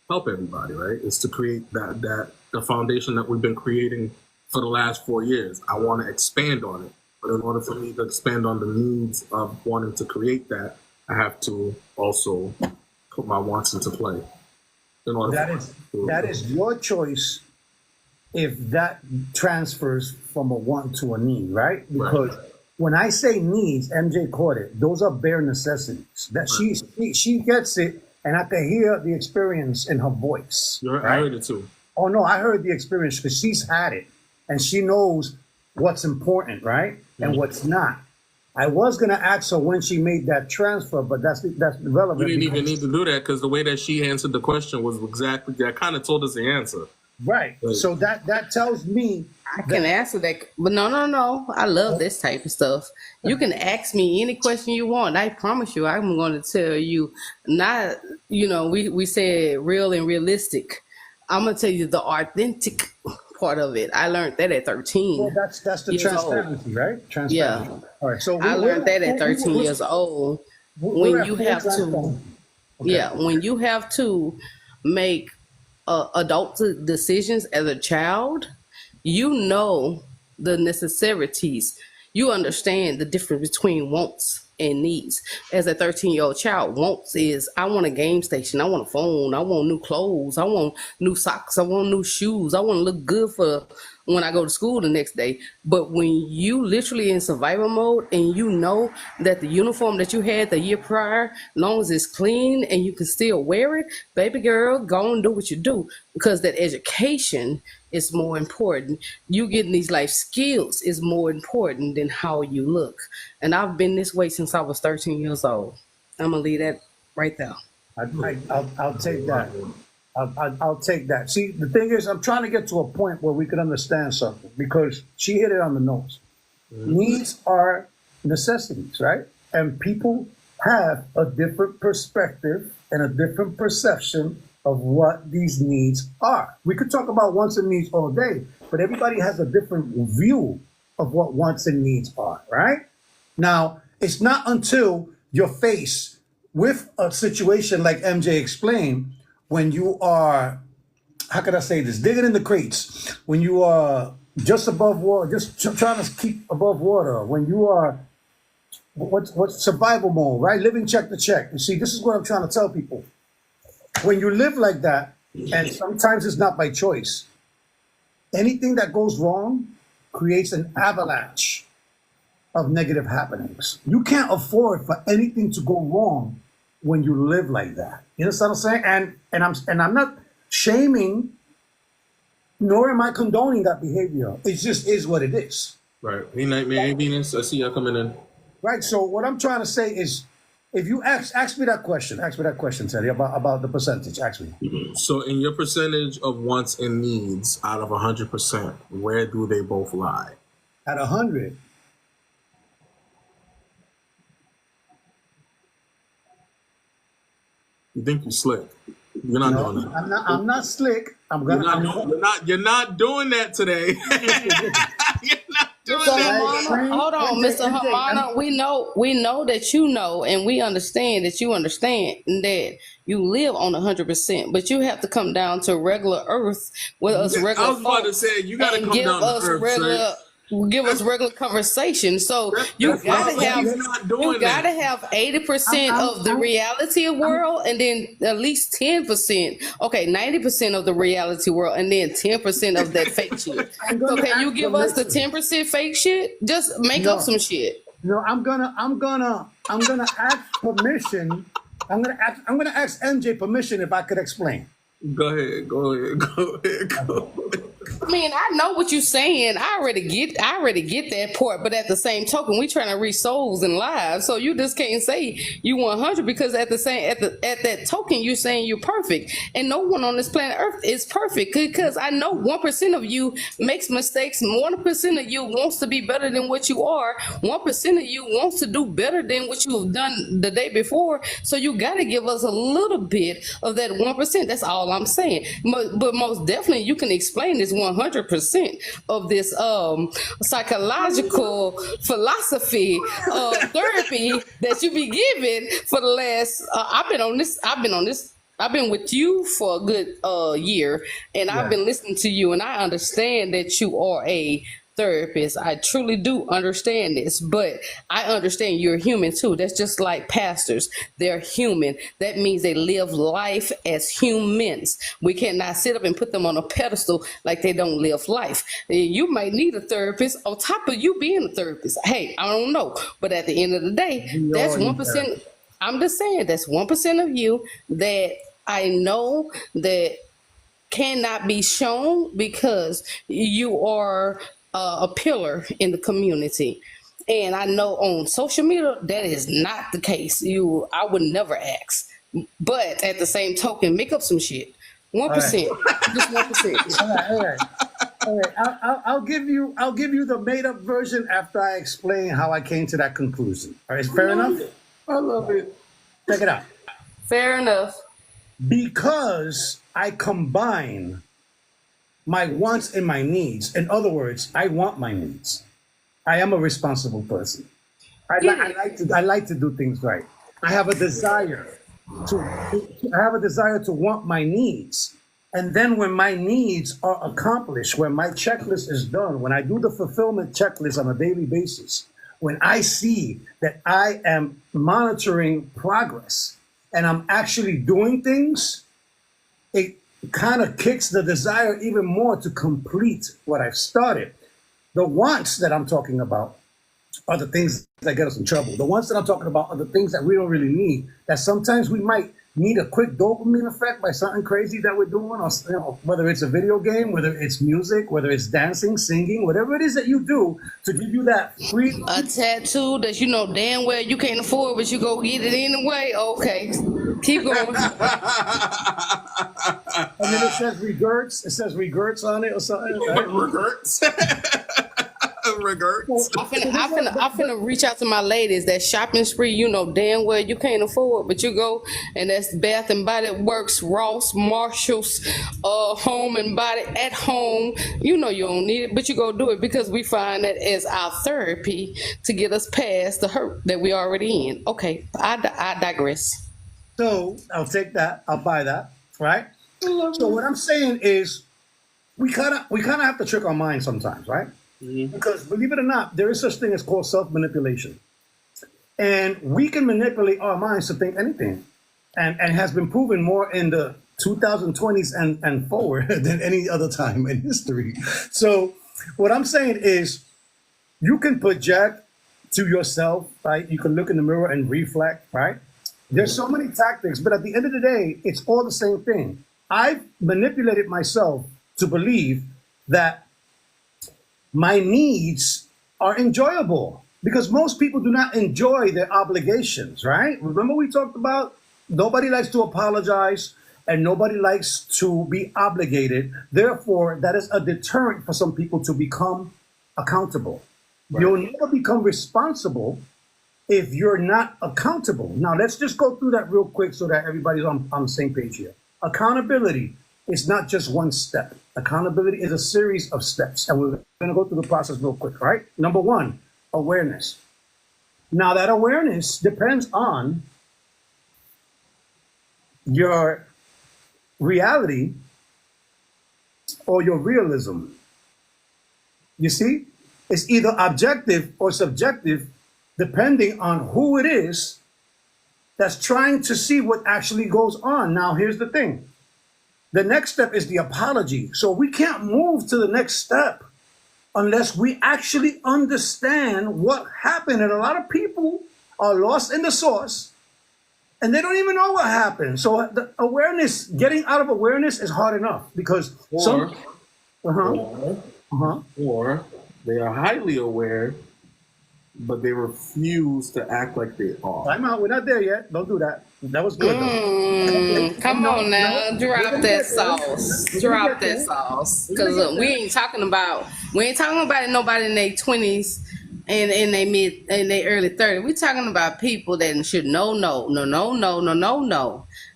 help everybody, right? It's to create that the foundation that we've been creating for the last 4 years. I want to expand on it, but in order for me to expand on the needs of wanting to create that, I have to also put my wants into play. In order That is your choice if that transfers from a want to a need, right? Because when I say needs, MJ caught it. Those are bare necessities. That she gets it, and I can hear the experience in her voice. I heard it too. Oh no, I heard the experience because she's had it, and she knows what's important, right, and what's not. I was gonna ask her when she made that transfer, but that's relevant. You didn't even need to do that, because the way that she answered the question was exactly that. Kind of told us the answer. Right. So that tells me I can answer that, but no. I love this type of stuff. You can ask me any question you want. I promise you, I'm going to tell you. Not, we said real and realistic. I'm going to tell you the authentic part of it. I learned that at 13. Well, that's the transparency, right? Transparency. Yeah. All right. So I learned that at 13 years old. When you have to, when you have to make adult decisions as a child, you know the necessities. You understand the difference between wants and needs. As a 13-year-old child, wants is I want a game station, I want a phone, I want new clothes, I want new socks, I want new shoes, I want to look good for when I go to school the next day. But when you literally in survival mode and you know that the uniform that you had the year prior, long as it's clean and you can still wear it, baby girl, go and do what you do, because that education is more important. You getting these life skills is more important than how you look. And I've been this way since I was 13 years old. I'm gonna leave that right there. I'll take that. I'll take that. See, the thing is, I'm trying to get to a point where we can understand something, because she hit it on the nose. Needs are necessities, right? And people have a different perspective and a different perception of what these needs are. We could talk about wants and needs all day, but everybody has a different view of what wants and needs are, right? Now, it's not until you're faced with a situation like MJ explained, when you are, how could I say this? Digging in the crates. When you are just above water, just trying to keep above water. When you are, what's survival mode, right? Living check to check. You see, this is what I'm trying to tell people. When you live like that, and sometimes it's not by choice, anything that goes wrong creates an avalanche of negative happenings. You can't afford for anything to go wrong when you live like that. You understand what I'm saying? And I'm not shaming, nor am I condoning that behavior. It just is what it is. Right. Hey, Nightmare Venus. I see y'all coming in. Right. So what I'm trying to say is, if you ask me that question, Teddy, about the percentage. Ask me. So, in your percentage of wants and needs out of 100%, where do they both lie? At 100. You think you're slick? You're not doing that. I'm not slick. You're not doing that today. You're not doing that. Hold on, Mr. Hamana. We know that you know, and we understand that you understand that you live on 100%, but you have to come down to regular Earth with us regular. I was about to say you got to come down to Earth. Regular. Give us regular conversation. So you gotta have 80% of the reality world, and then at least 10%. Okay, 90% of the reality world, and then 10% of that fake shit. So can you give us the 10% fake shit? Just make up some shit. No, I'm gonna ask permission. I'm gonna ask MJ permission if I could explain. Go ahead. I mean, I know what you're saying. I already get that part, but at the same token, we trying to reach souls and lives. So you just can't say you 100 because at that token, you're saying you're perfect, and no one on this planet Earth is perfect. Because I know 1% of you makes mistakes. 1% of you wants to be better than what you are. 1% of you wants to do better than what you have done the day before. So you got to give us a little bit of that 1%. That's all I'm saying. But most definitely, you can explain this 100% of this psychological philosophy therapy that you be giving for the last. I've been with you for a good year, and I've been listening to you, and I understand that you are a therapist. I truly do understand this, but I understand you're human too. That's just like pastors. They're human. That means they live life as humans. We cannot sit up and put them on a pedestal like they don't live life. You might need a therapist on top of you being a therapist. Hey, I don't know. But at the end of the day, that's 1%. I'm just saying that's 1% of you that I know that cannot be shown because you are a pillar in the community. And I know on social media that is not the case. I would never ask. But at the same token, make up some shit. 1%. Just 1%. All right. I'll give you the made up version after I explain how I came to that conclusion. All right, fair enough? I love it. Check it out. Fair enough. Because I combine my wants and my needs. In other words, I want my needs. I am a responsible person. I like to do things right. I have a desire to want my needs. And then when my needs are accomplished, when my checklist is done, when I do the fulfillment checklist on a daily basis, when I see that I am monitoring progress and I'm actually doing things, it kind of kicks the desire even more to complete what I've started. The wants that I'm talking about are the things that get us in trouble. The ones that I'm talking about are the things that we don't really need, that sometimes we might need a quick dopamine effect by something crazy that we're doing, or whether it's a video game, whether it's music, whether it's dancing, singing, whatever it is that you do to give you that free. A tattoo that you know damn well you can't afford, but you go get it anyway. Okay, keep going. And then it says regrets. It says regrets on it or something. Right? Regrets. Regrets. I'm finna reach out to my ladies. That shopping spree, you know damn well you can't afford, but you go and that's Bath and Body Works, Ross, Marshalls, Home and Body at home. You know you don't need it, but you go do it because we find that as our therapy to get us past the hurt that we already in. Okay, I digress. So I'll take that. I'll buy that. right? So what I'm saying is, we kind of have to trick our minds sometimes, right? Because believe it or not, there is such thing as called self manipulation, and we can manipulate our minds to think anything, and has been proven more in the 2020s and forward than any other time in history. So what I'm saying is, you can project to yourself, right? You can look in the mirror and reflect, right? There's so many tactics, but at the end of the day, it's all the same thing. I've manipulated myself to believe that my needs are enjoyable, because most people do not enjoy their obligations, right? Remember we talked about nobody likes to apologize and nobody likes to be obligated. Therefore, that is a deterrent for some people to become accountable. Right. You'll never become responsible if you're not accountable. Now, let's just go through that real quick so that everybody's on the same page here. Accountability is not just one step. Accountability is a series of steps, and we're going to go through the process real quick, right? Number one, awareness. Now, that awareness depends on your reality or your realism. You see, it's either objective or subjective, depending on who it is that's trying to see what actually goes on. Now, here's the thing. The next step is the apology. So we can't move to the next step unless we actually understand what happened. And a lot of people are lost in the sauce and they don't even know what happened. So the awareness, getting out of awareness is hard enough, because or they are highly aware, but they refuse to act like they are. Time out. We're not there yet. Don't do that. That was good. Come on now, drop that sauce. Drop that sauce. Because we ain't talking about nobody in their 20s and in their early 30s. We talking about people that should no.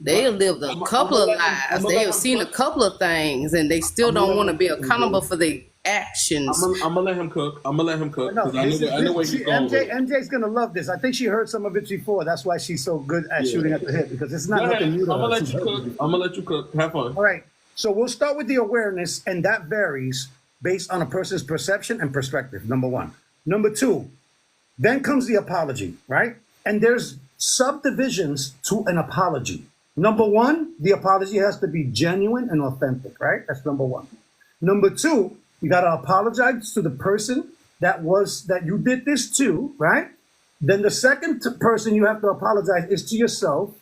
They have lived a couple of lives. They have seen a couple of things, and they still don't want to be accountable for their actions. I'm gonna let him cook. Because I know where he's going. MJ's gonna love this. I think she heard some of it before. That's why she's so good at shooting at the hip, because it's not nothing new to her. I'm gonna let you cook. Have fun. All right. So we'll start with the awareness, and that varies based on a person's perception and perspective. Number one. Number two, then comes the apology, right? And there's subdivisions to an apology. Number one, the apology has to be genuine and authentic, right? That's number one. Number two, you got to apologize to the person that you did this to, right? Then the second person you have to apologize is to yourself,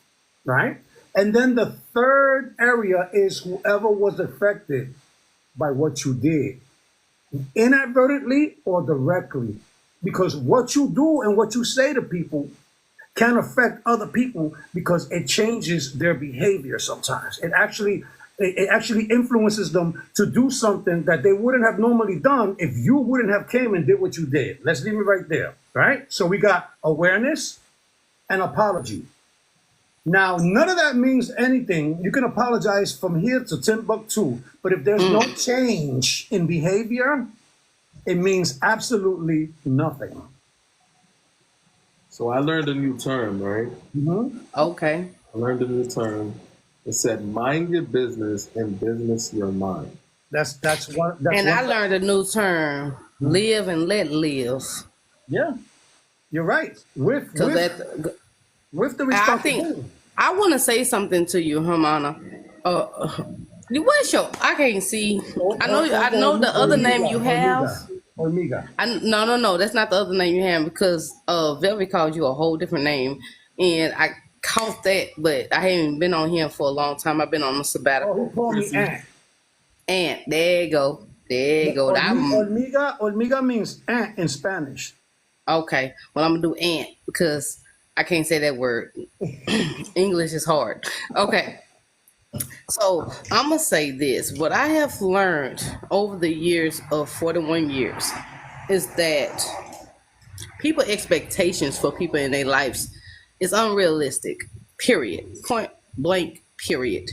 right? And then the third area is whoever was affected by what you did, inadvertently or directly, because what you do and what you say to people can affect other people, because it changes their behavior sometimes. It actually influences them to do something that they wouldn't have normally done if you wouldn't have came and did what you did. Let's leave it right there, right? So we got awareness and apology. Now, none of that means anything. You can apologize from here to Timbuktu, but if there's no change in behavior, it means absolutely nothing. So I learned a new term, right? Mm-hmm. Okay. I learned a new term. It said, mind your business and business your mind. That's one. I learned a new term, live and let live. Yeah, you're right. With the responsibility. I want to say something to you, Hermana. What's your? I can't see. I know the other name you have. Omega. No. That's not the other name you have, because Velvet called you a whole different name, and I caught that, but I haven't been on here for a long time. I've been on a sabbatical. Oh, he called me Ant. Ant. There you go. Olmiga means ant in Spanish. Okay. Well, I'm gonna do ant because I can't say that word. English is hard. Okay. So I'm gonna say this. What I have learned over the years of 41 years is that people expectations for people in their lives is unrealistic. Period. Point blank. Period.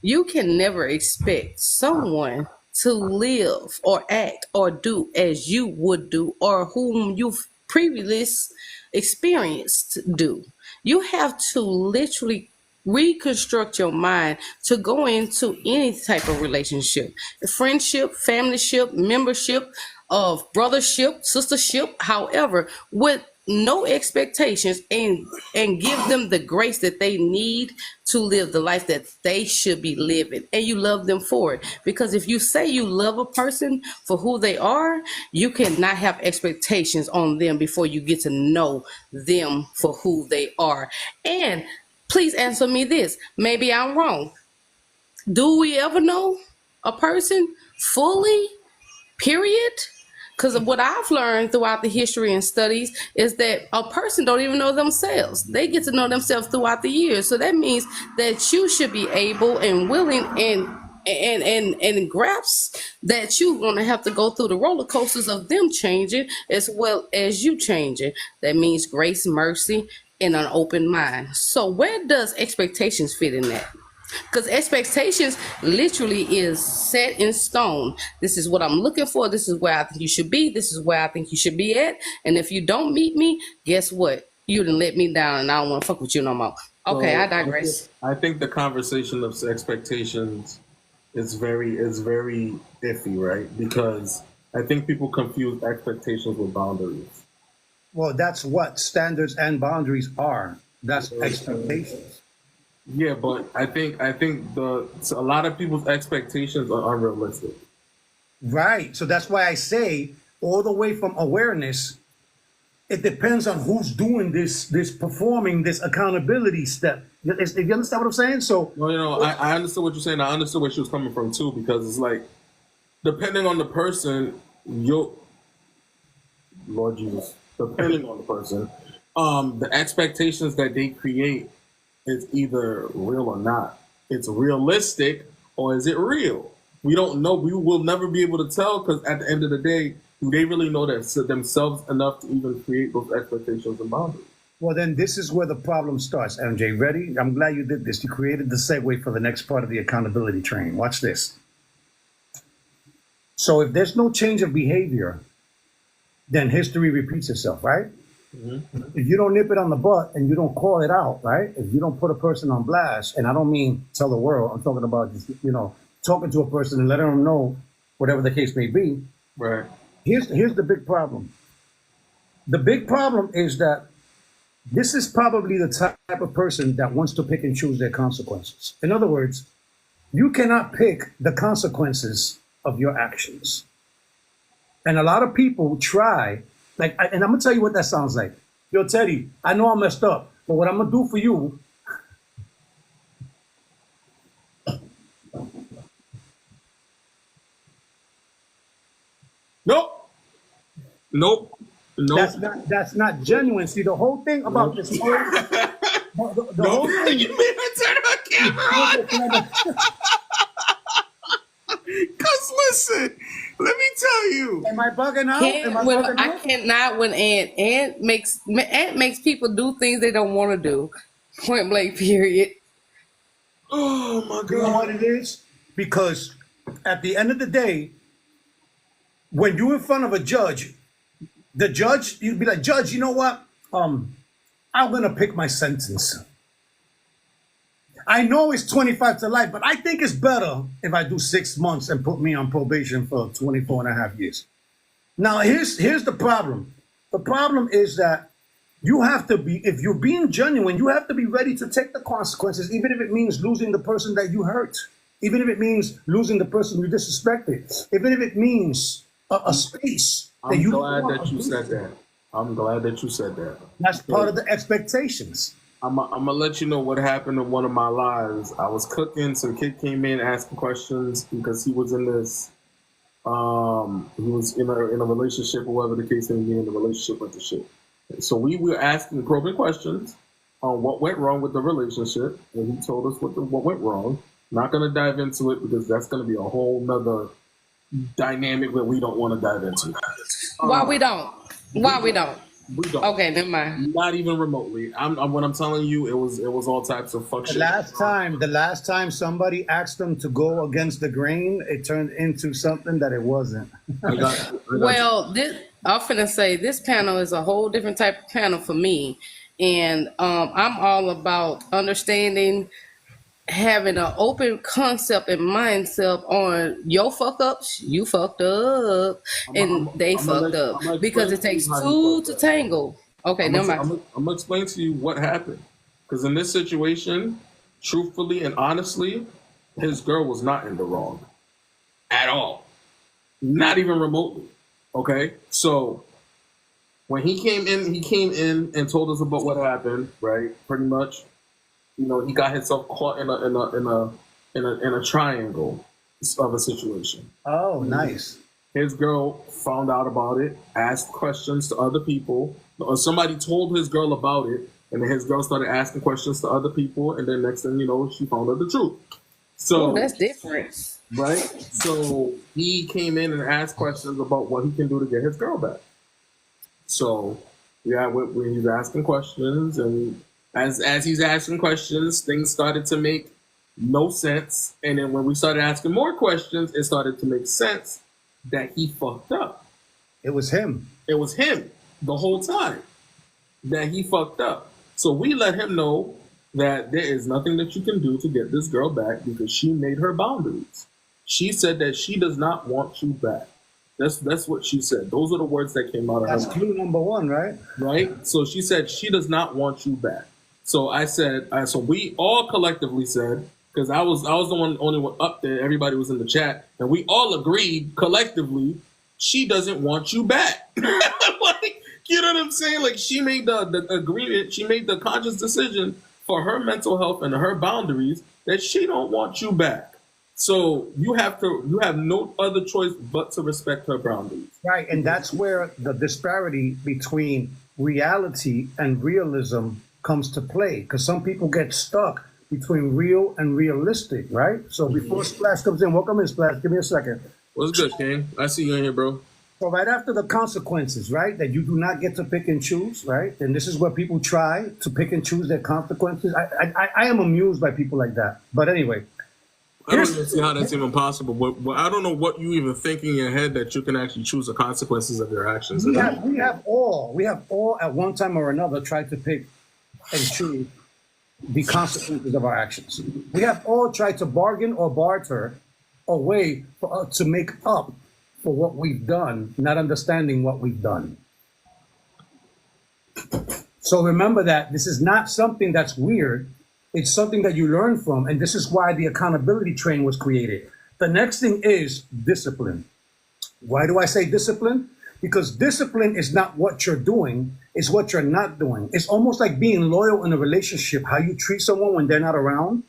You can never expect someone to live or act or do as you would do, or whom you've previously experienced do. You have to literally reconstruct your mind to go into any type of relationship, friendship, familyship, membership, of brothership, sistership, however, with no expectations, and give them the grace that they need to live the life that they should be living, and you love them for it. Because if you say you love a person for who they are, you cannot have expectations on them before you get to know them for who they are. And please answer me this, maybe I'm wrong, do we ever know a person fully, period? Because of what I've learned throughout the history and studies is that a person don't even know themselves. They get to know themselves throughout the years. So that means that you should be able and willing and grasp that you're gonna have to go through the roller coasters of them changing as well as you changing. That means grace, mercy, and an open mind. So where does expectations fit in that? Because expectations literally is set in stone. This is what I'm looking for. This is where I think you should be. This is where I think you should be at. And if you don't meet me, guess what? You done let me down, and I don't want to fuck with you no more. Okay, So I digress. I think the conversation of expectations is very iffy, right? Because I think people confuse expectations with boundaries. Well, that's what standards and boundaries are. That's expectations. Yeah, but I think a lot of people's expectations are unrealistic. Right. So that's why I say all the way from awareness, it depends on who's doing this performing this accountability step. You understand what I'm saying? So Well, I understood what you're saying. I understood where she was coming from too, because it's like, depending on the person, Lord Jesus, depending on the person, the expectations that they create is either real or not. It's realistic, or is it real? We don't know. We will never be able to tell, because at the end of the day, do they really know that themselves enough to even create those expectations and boundaries? well, then this is where the problem starts, MJ. Ready? I'm glad you did this. You created the segue for the next part of the accountability training. Watch this. So if there's no change of behavior, then history repeats itself, right? If you don't nip it on the butt and you don't call it out, right? If you don't put a person on blast, and I don't mean tell the world, I'm talking about just, talking to a person and letting them know whatever the case may be. Right. Here's the big problem. The big problem is that this is probably the type of person that wants to pick and choose their consequences. In other words, you cannot pick the consequences of your actions. And a lot of people try, and I'm gonna tell you what that sounds like. Yo, Teddy, I know I messed up, but what I'm gonna do for you. Nope. That's not genuine. See, the whole thing about this whole, the whole thing. You made me turn the camera on. Cause listen, let me tell you. Am I bugging out? I cannot when Ant makes people do things they don't want to do. Point blank. Period. Oh my God. You know what it is? Because at the end of the day, when you're in front of a judge, the judge, you'd be like, Judge, you know what? I'm gonna pick my sentence. I know it's 25 to life, but I think it's better if I do 6 months and put me on probation for 24 and a half years. Now, here's the problem. The problem is that you have to be, if you're being genuine, you have to be ready to take the consequences, even if it means losing the person that you hurt, even if it means losing the person you disrespected, even if it means a space. I'm glad that you said that. I'm glad that you said that. That's part of the expectations. I'm gonna let you know what happened in one of my lives. I was cooking, some kid came in asking questions because he was in this. He was in a relationship, or whatever the case may be, in a relationship with the shit. So we were asking probing questions on what went wrong with the relationship, and he told us what went wrong. Not gonna dive into it because that's gonna be a whole nother dynamic that we don't want to dive into. Why we don't? We don't. Okay, never mind. Not even remotely. When I'm telling you, it was all types of fuck The shit. last time somebody asked them to go against the grain, it turned into something that it wasn't. I got Well, I'm finna say this panel is a whole different type of panel for me, and I'm all about understanding, having an open concept and mindset on your fuck ups, you fucked up, and they fucked up, I'm because it takes two to tangle. Okay, never mind. I'm gonna explain to you what happened. Because in this situation, truthfully and honestly, his girl was not in the wrong at all. Not even remotely. Okay? So when he came in and told us about what happened, right? Pretty much, you know, he got himself caught in a triangle of a situation. Oh, nice. His girl found out about it, asked questions to other people, or somebody told his girl about it, and then his girl started asking questions to other people, and then next thing you know, she found out the truth. So that's different. Right? So he came in and asked questions about what he can do to get his girl back. So yeah, when he's asking questions, and as he's asking questions, things started to make no sense. And then when we started asking more questions, it started to make sense that he fucked up. It was him. It was him the whole time that he fucked up. So we let him know that there is nothing that you can do to get this girl back because she made her boundaries. She said that she does not want you back. That's what she said. Those are the words that came out of her mouth. That's clue number one, right? Right? So she said she does not want you back. So I said, so we all collectively said, because I was the only one up there, everybody was in the chat, and we all agreed collectively, she doesn't want you back. Like, you know what I'm saying? Like, she made the agreement, she made the conscious decision for her mental health and her boundaries that she don't want you back. So you have no other choice but to respect her boundaries. Right, and that's where the disparity between reality and realism comes to play, because some people get stuck between real and realistic, right? So before Splash comes in, welcome in, Splash. Give me a second. What's good, King? I see you in here, bro. So right after the consequences, right, that you do not get to pick and choose, right? And this is where people try to pick and choose their consequences. I am amused by people like that. But anyway. I don't even see how that's even possible. But I don't know what you even think in your head that you can actually choose the consequences of your actions. We have all at one time or another tried to pick and choose the consequences of our actions. We have all tried to bargain or barter a way for us to make up for what we've done, not understanding what we've done. So remember that this is not something that's weird. It's something that you learn from, and this is why the accountability train was created. The next thing is discipline. Why do I say discipline? Because discipline is not what you're doing, it's what you're not doing. It's almost like being loyal in a relationship, how you treat someone when they're not around.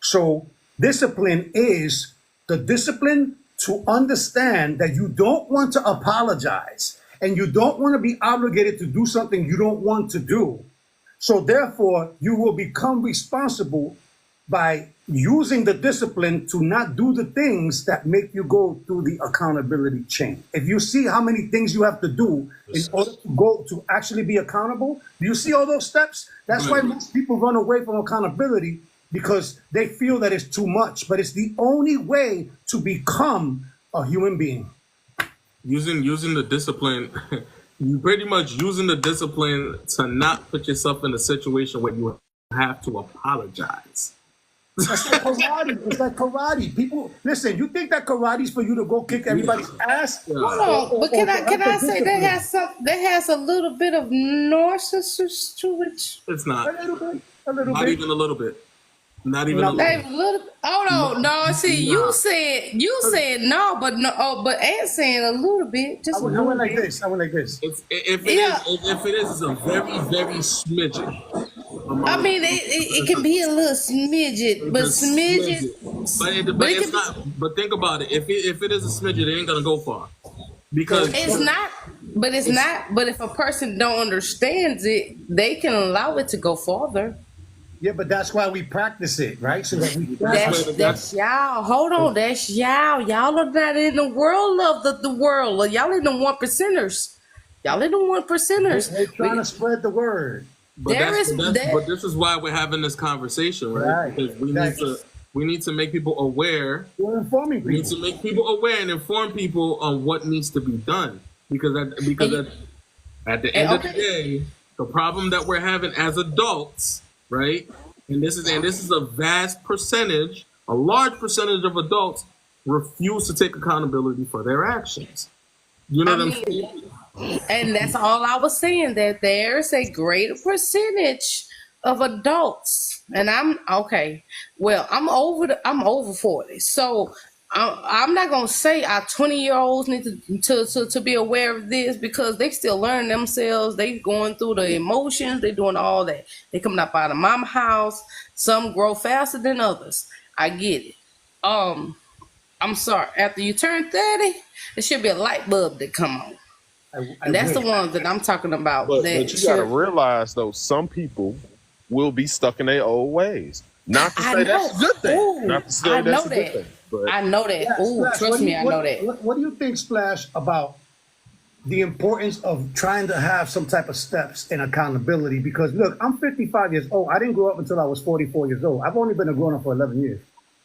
So discipline is the discipline to understand that you don't want to apologize and you don't want to be obligated to do something you don't want to do. So therefore, you will become responsible by using the discipline to not do the things that make you go through the accountability chain. If you see how many things you have to do in order to go to actually be accountable, do you see all those steps? That's why most people run away from accountability, because they feel that it's too much, but it's the only way to become a human being. Using the discipline, you pretty much using the discipline to not put yourself in a situation where you have to apologize. It's like karate. It's like karate. People, listen, you think that karate's for you to go kick everybody's ass? Hold on, but can I say that has a little bit of narcissism to it? It's not. A little Not bit. even a little bit. Not even a little bit. Hold on, no. See, you said no, but Ant saying a little bit. Just I went like this. If it is, it's a very, very smidgen. I mean, it can be a little smidget, but smidget. But it's not. But think about it. If it is a smidget, it ain't gonna go far. Because it's not. But it's not. But if a person don't understands it, they can allow it to go farther. Yeah, but that's why we practice it, right? So that we that's y'all. Hold on, that's y'all. Y'all are not in the world of the world. Y'all in the 1%ers. Y'all ain't the 1%ers. They're trying to spread the word. But this is why we're having this conversation, right? Because we need to make people aware. We're informing people. We need to make people aware and inform people on what needs to be done. Because at the end of the day, the problem that we're having as adults, right? And this is a vast percentage, a large percentage of adults refuse to take accountability for their actions. You know what I'm saying? And that's all I was saying, that there's a greater percentage of adults, and I'm okay. Well, I'm over 40, so I'm not gonna say our 20-year-olds need to be aware of this, because they still learn themselves. They going through the emotions. They doing all that. They coming up out of mama house. Some grow faster than others. I get it. I'm sorry. After you turn 30, there should be a light bulb that come on. And that's the ones that I'm talking about. But you got to realize, though, some people will be stuck in their old ways. Not to say that's a good thing. Ooh, Not to say that's a good thing. But I know that. Yeah, Ooh, Splash, trust me, I know that. What do you think, Splash, about the importance of trying to have some type of steps in accountability? Because, look, I'm 55 years old. I didn't grow up until I was 44 years old. I've only been a grown-up for 11 years.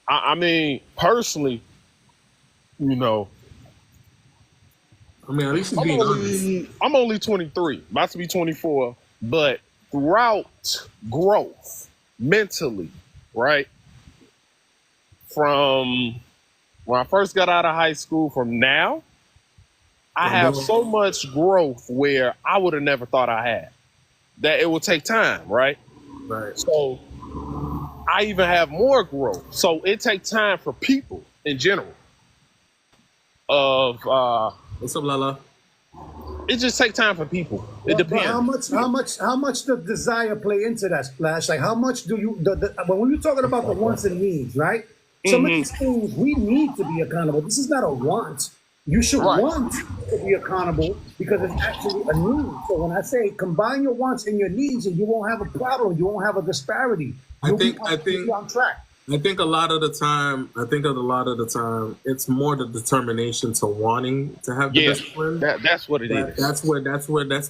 I mean, personally, you know, I mean, at least he's being honest. I'm only 23, about to be 24, but throughout growth mentally, right? From when I first got out of high school from now, I have so much growth where I would have never thought I had. That it will take time, right? Right. So I even have more growth. So it takes time for people in general. What's up, Lala? It just takes time for people. It depends. How much does desire play into that, Splash? Like, how much do you when you're talking about the wants and needs, right? Some of these things we need to be accountable. This is not a want. You should want to be accountable because it's actually a need. So when I say combine your wants and your needs, and you won't have a problem, you won't have a disparity. You'll be on track. I think a lot of the time, it's more the determination to wanting to have the discipline. That's what it is. That's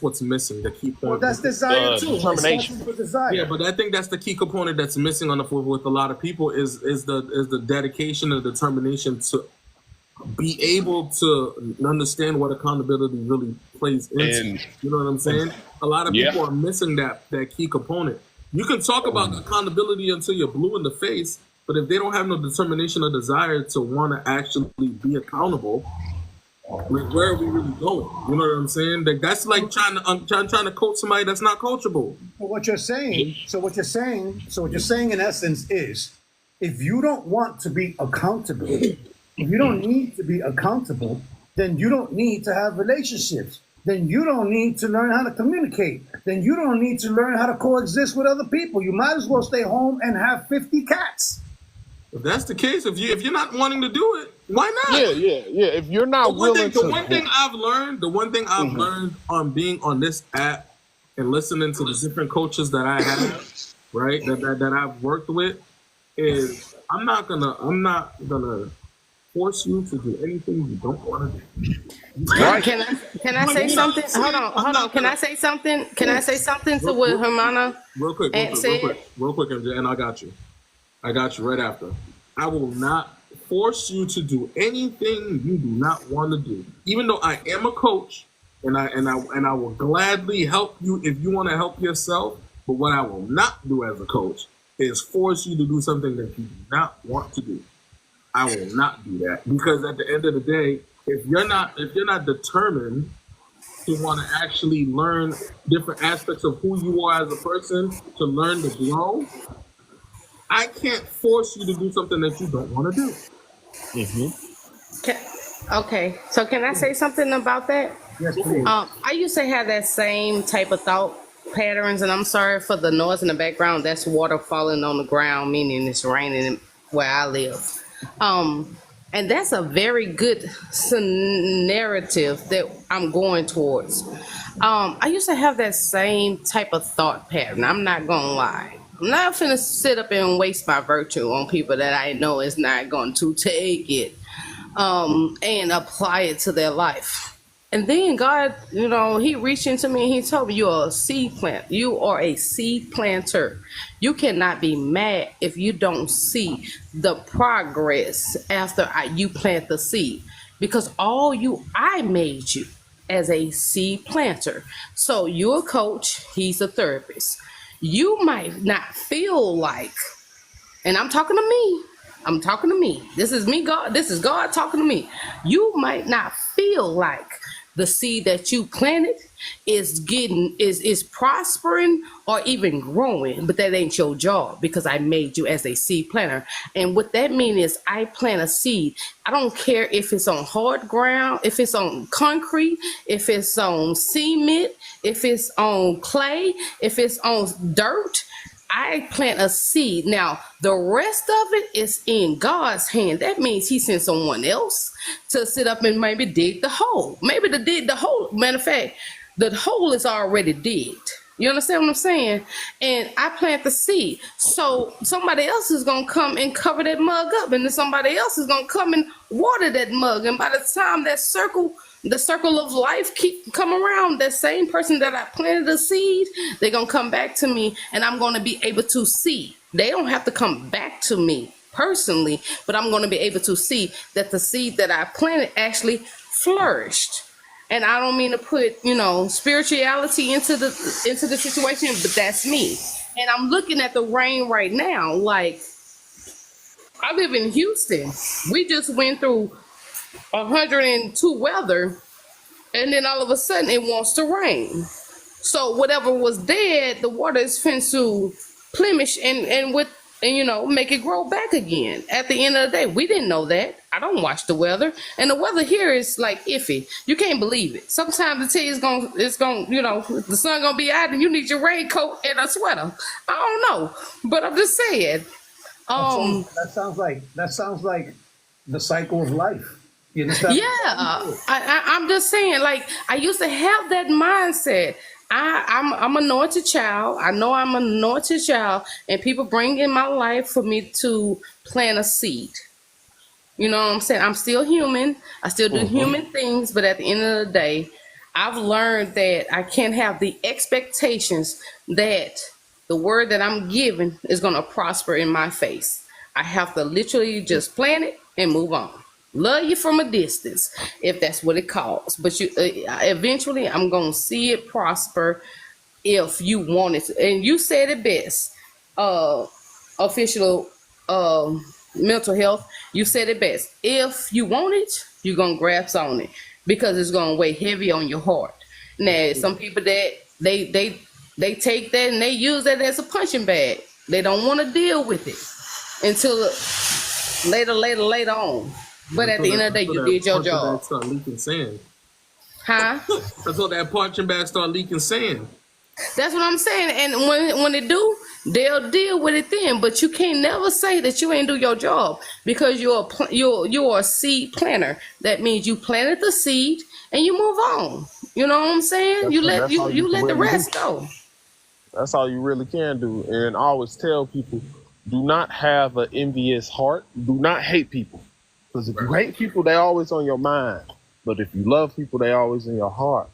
what's missing. The key point. Well, that's desire too. Determination. Desire. Yeah, but I think that's the key component that's missing on the floor with a lot of people is the dedication and determination to be able to understand what accountability really plays into. You know what I'm saying? A lot of people are missing that key component. You can talk about accountability until you're blue in the face, but if they don't have no determination or desire to want to actually be accountable, like, where are we really going? You know what I'm saying? That's like trying to coach somebody that's not coachable. So what you're saying in essence is, if you don't want to be accountable, if you don't need to be accountable, then you don't need to have relationships. Then you don't need to learn how to communicate. Then you don't need to learn how to coexist with other people. You might as well stay home and have 50 cats. If that's the case, if you're not wanting to do it, why not? Yeah. If you're not willing to. The one thing I've learned on being on this app and listening to the different coaches that I have, right, that I've worked with, is I'm not gonna force you to do anything you don't want to do. Right. Can I say something? Hold on. Can I say something? Can I say something to what Hermana real quick, MJ, and I got you right after. I will not force you to do anything you do not want to do. Even though I am a coach, and I will gladly help you if you want to help yourself. But what I will not do as a coach is force you to do something that you do not want to do. I will not do that, because at the end of the day, if you're not determined to want to actually learn different aspects of who you are as a person, to learn to grow, I can't force you to do something that you don't want to do. Okay, so can I say something about that? Yes, please. I used to have that same type of thought patterns, and I'm sorry for the noise in the background. That's water falling on the ground, meaning it's raining where I live. And that's a very good narrative that I'm going towards. I used to have that same type of thought pattern. I'm not gonna lie. I'm not finna sit up and waste my virtue on people that I know is not going to take it and apply it to their life. And then God, he reached into me and he told me, you're a seed plant. You are a seed planter. You cannot be mad if you don't see the progress after you plant the seed. Because I made you as a seed planter. So you're a coach, he's a therapist. You might not feel like, and I'm talking to me. I'm talking to me. This is me, God. This is God talking to me. You might not feel like the seed that you planted is prospering or even growing, but that ain't your job because I made you as a seed planter. And what that means is I plant a seed. I don't care if it's on hard ground, if it's on concrete, if it's on cement, if it's on clay, if it's on dirt. I plant a seed. Now, the rest of it is in God's hand. That means he sent someone else to sit up and maybe dig the hole. Maybe to dig the hole. Matter of fact, the hole is already digged. You understand what I'm saying? And I plant the seed. So somebody else is going to come and cover that mug up. And then somebody else is going to come and water that mug. And by the time the circle of life keep come around, that same person that I planted a seed, they're going to come back to me and I'm going to be able to see. They don't have to come back to me personally, but I'm going to be able to see that the seed that I planted actually flourished. And I don't mean to put, spirituality into the situation, but that's me. And I'm looking at the rain right now. Like, I live in Houston. We just went through 102 weather, and then all of a sudden it wants to rain. So whatever was dead, the water is finna to plenish and make it grow back again. At the end of the day, we didn't know that. I don't watch the weather, and the weather here is like iffy. You can't believe it. Sometimes the tea is going, the sun gonna be out, and you need your raincoat and a sweater. I don't know, but I'm just saying. That sounds like the cycle of life. You understand? Yeah, I'm just saying. Like, I used to have that mindset. I'm an anointed child. I know I'm an anointed child, and people bring in my life for me to plant a seed. You know what I'm saying? I'm still human. I still do human things, but at the end of the day, I've learned that I can't have the expectations that the word that I'm giving is going to prosper in my face. I have to literally just plant it and move on. Love you from a distance, if that's what it calls. But eventually, I'm going to see it prosper if you want it to. And you said it best, official mental health. You said it best. If you want it, you're going to grasp on it because it's going to weigh heavy on your heart. Now, some people that they take that and they use that as a punching bag. They don't want to deal with it until later on. But at the end of the day, you did your job. Start leaking sand. Huh? Until that punching bag start leaking sand. That's what I'm saying. And when they do, they'll deal with it then. But you can't never say that you ain't do your job because you're a seed planter. That means you planted the seed and you move on. You know what I'm saying? You let the rest go. That's all you really can do. And I always tell people, do not have an envious heart. Do not hate people. Because if you hate people, they're always on your mind. But if you love people, they're always in your heart.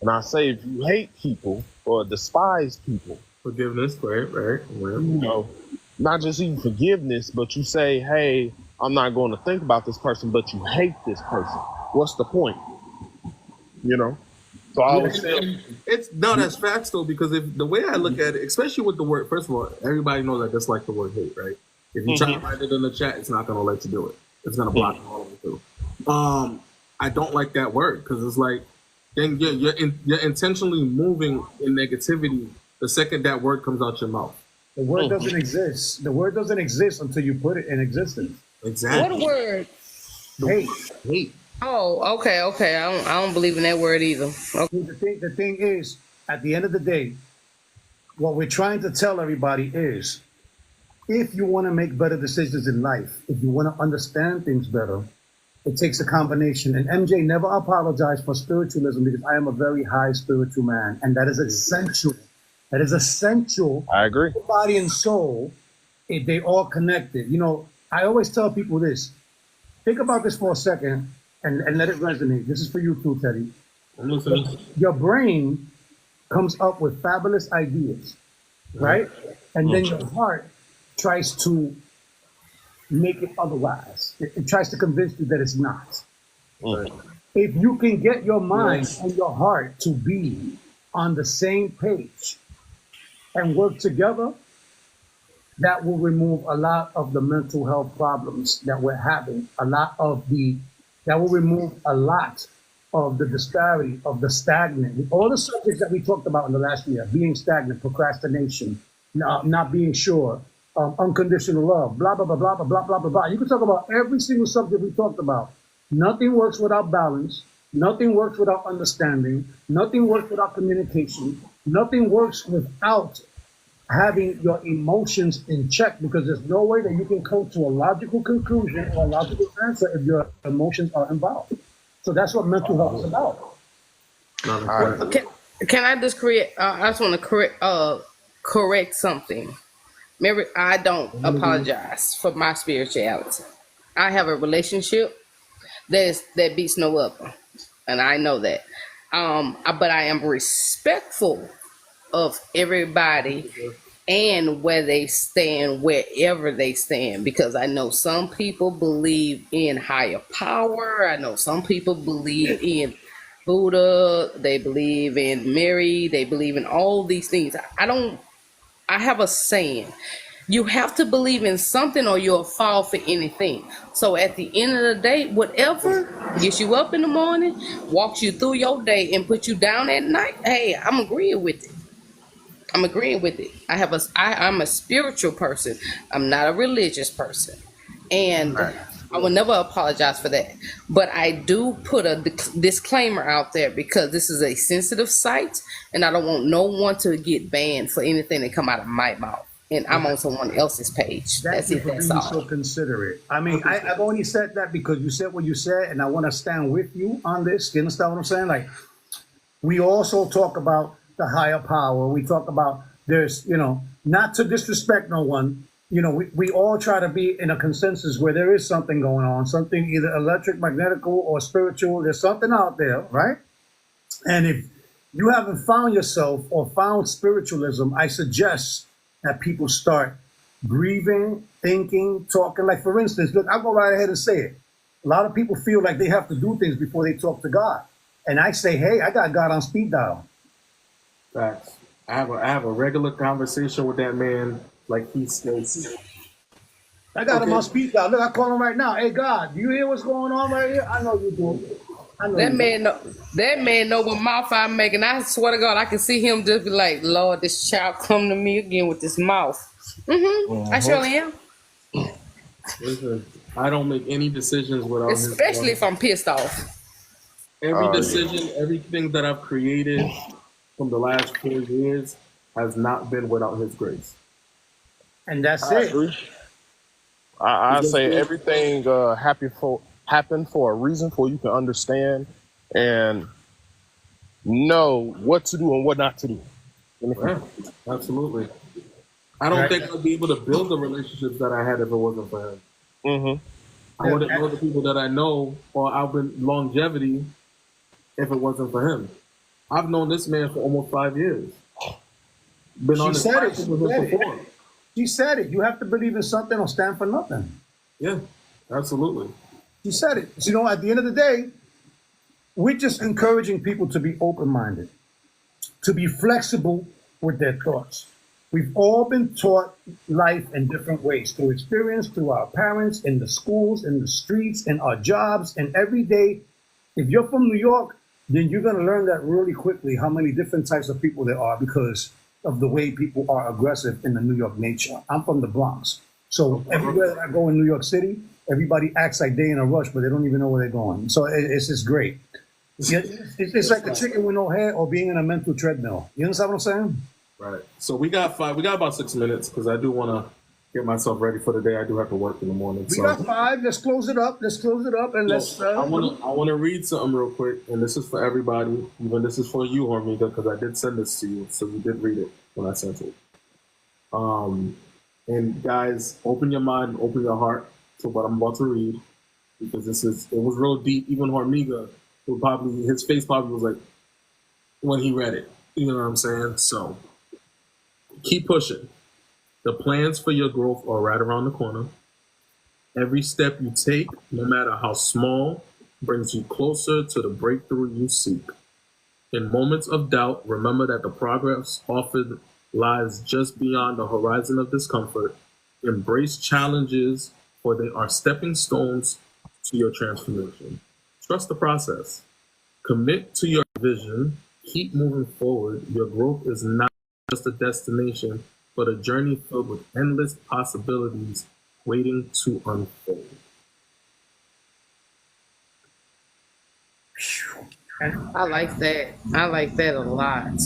And I say, if you hate people or despise people, forgiveness, right. Not just even forgiveness, but you say, hey, I'm not going to think about this person, but you hate this person. What's the point? So I always say, that's facts though, because if the way I look at it, especially with the word, first of all, everybody knows I dislike the word hate, right? If you try to write it in the chat, it's not going to let you do it. It's going to block it all the way through. I don't like that word because it's like, then you're intentionally moving in negativity the second that word comes out your mouth. The word doesn't exist. The word doesn't exist until you put it in existence. Exactly. What word? Hate. Oh, okay. I don't believe in that word either. Okay. The thing is, at the end of the day, what we're trying to tell everybody is, if you want to make better decisions in life, if you want to understand things better, it takes a combination. And MJ never apologized for spiritualism because I am a very high spiritual man, and that is essential. That is essential. I agree. Body and soul, they all connected. I always tell people this. Think about this for a second. and let it resonate. This is for you too, Teddy. I'm listening. Your brain comes up with fabulous ideas, right? And then your heart tries to make it otherwise. It tries to convince you that it's not. Right. If you can get your mind and your heart to be on the same page and work together, that will remove a lot of the mental health problems that we're having. That will remove a lot of the disparity, of the stagnant. All the subjects that we talked about in the last year, being stagnant, procrastination, not being sure, unconditional love, blah, blah, blah, blah, blah, blah, blah, blah, blah. You can talk about every single subject we talked about. Nothing works without balance. Nothing works without understanding. Nothing works without communication. Nothing works without having your emotions in check, because there's no way that you can come to a logical conclusion or a logical answer if your emotions are involved. So that's what mental health is about. Can I just I just want to correct something. Mary, I don't apologize for my spirituality. I have a relationship that beats no other, and I know that. But I am respectful of everybody and where they stand, wherever they stand, because I know some people believe in higher power. I know some people believe in Buddha. They believe in Mary. They believe in all these things. I have a saying: you have to believe in something or you'll fall for anything. So at the end of the day, whatever gets you up in the morning, walks you through your day, and puts you down at night, hey, I'm agreeing with it. I'm agreeing with it. I'm a spiritual person. I'm not a religious person. And I will never apologize for that. But I do put a disclaimer out there because this is a sensitive site and I don't want no one to get banned for anything that come out of my mouth. And I'm on someone else's page. That's it. That's all. So considerate. I mean, I've only said that because you said what you said, and I want to stand with you on this. You understand what I'm saying? Like, we also talk about the higher power. We talk about there's, not to disrespect no one. We all try to be in a consensus where there is something going on, something either electric, magnetical, or spiritual. There's something out there, right? And if you haven't found yourself or found spiritualism, I suggest that people start breathing, thinking, talking. Like, for instance, look, I'll go right ahead and say it. A lot of people feel like they have to do things before they talk to God. And I say, hey, I got God on speed dial. Facts. I have a regular conversation with that man, like he stays. I got him on speed dial. Look, I call him right now. Hey, God, do you hear what's going on right here? I know you do. That man know what mouth I'm making. I swear to God, I can see him just be like, Lord, this child come to me again with this mouth. I surely am. Listen, I don't make any decisions without especially if I'm pissed off. Every decision, everything that I've created from the last 4 years has not been without his grace. And that's it. I say everything happened for a reason, for you to understand and know what to do and what not to do. Yeah, absolutely. I don't think I'd be able to build the relationships that I had if it wasn't for him. I wouldn't know the people that I know or I've been longevity if it wasn't for him. I've known this man for almost 5 years. Been on this practice with him before. She said it. You have to believe in something or stand for nothing. Yeah, absolutely. She said it. So, at the end of the day, we're just encouraging people to be open-minded, to be flexible with their thoughts. We've all been taught life in different ways, through experience, through our parents, in the schools, in the streets, in our jobs, and every day. If you're from New York, then you're going to learn that really quickly, how many different types of people there are because of the way people are aggressive in the New York nature. I'm from the Bronx. So everywhere that I go in New York City, everybody acts like they're in a rush, but they don't even know where they're going. So it's just great. It's like a chicken with no head or being in a mental treadmill. You understand what I'm saying? Right. So we got about 6 minutes because I do want to get myself ready for the day. I do have to work in the morning. We got 5. Let's close it up. And let's. I want to read something real quick, and this is for everybody. Even this is for you, Hormiga, because I did send this to you, so you did read it when I sent it. And guys, open your mind, open your heart to what I'm about to read. because it was real deep. Even Hormiga, who probably his face probably was like when he read it. You know what I'm saying? So keep pushing. The plans for your growth are right around the corner. Every step you take, no matter how small, brings you closer to the breakthrough you seek. In moments of doubt, remember that the progress offered lies just beyond the horizon of discomfort. Embrace challenges, for they are stepping stones to your transformation. Trust the process. Commit to your vision. Keep moving forward. Your growth is not just a destination, but a journey filled with endless possibilities waiting to unfold. I like that. I like that a lot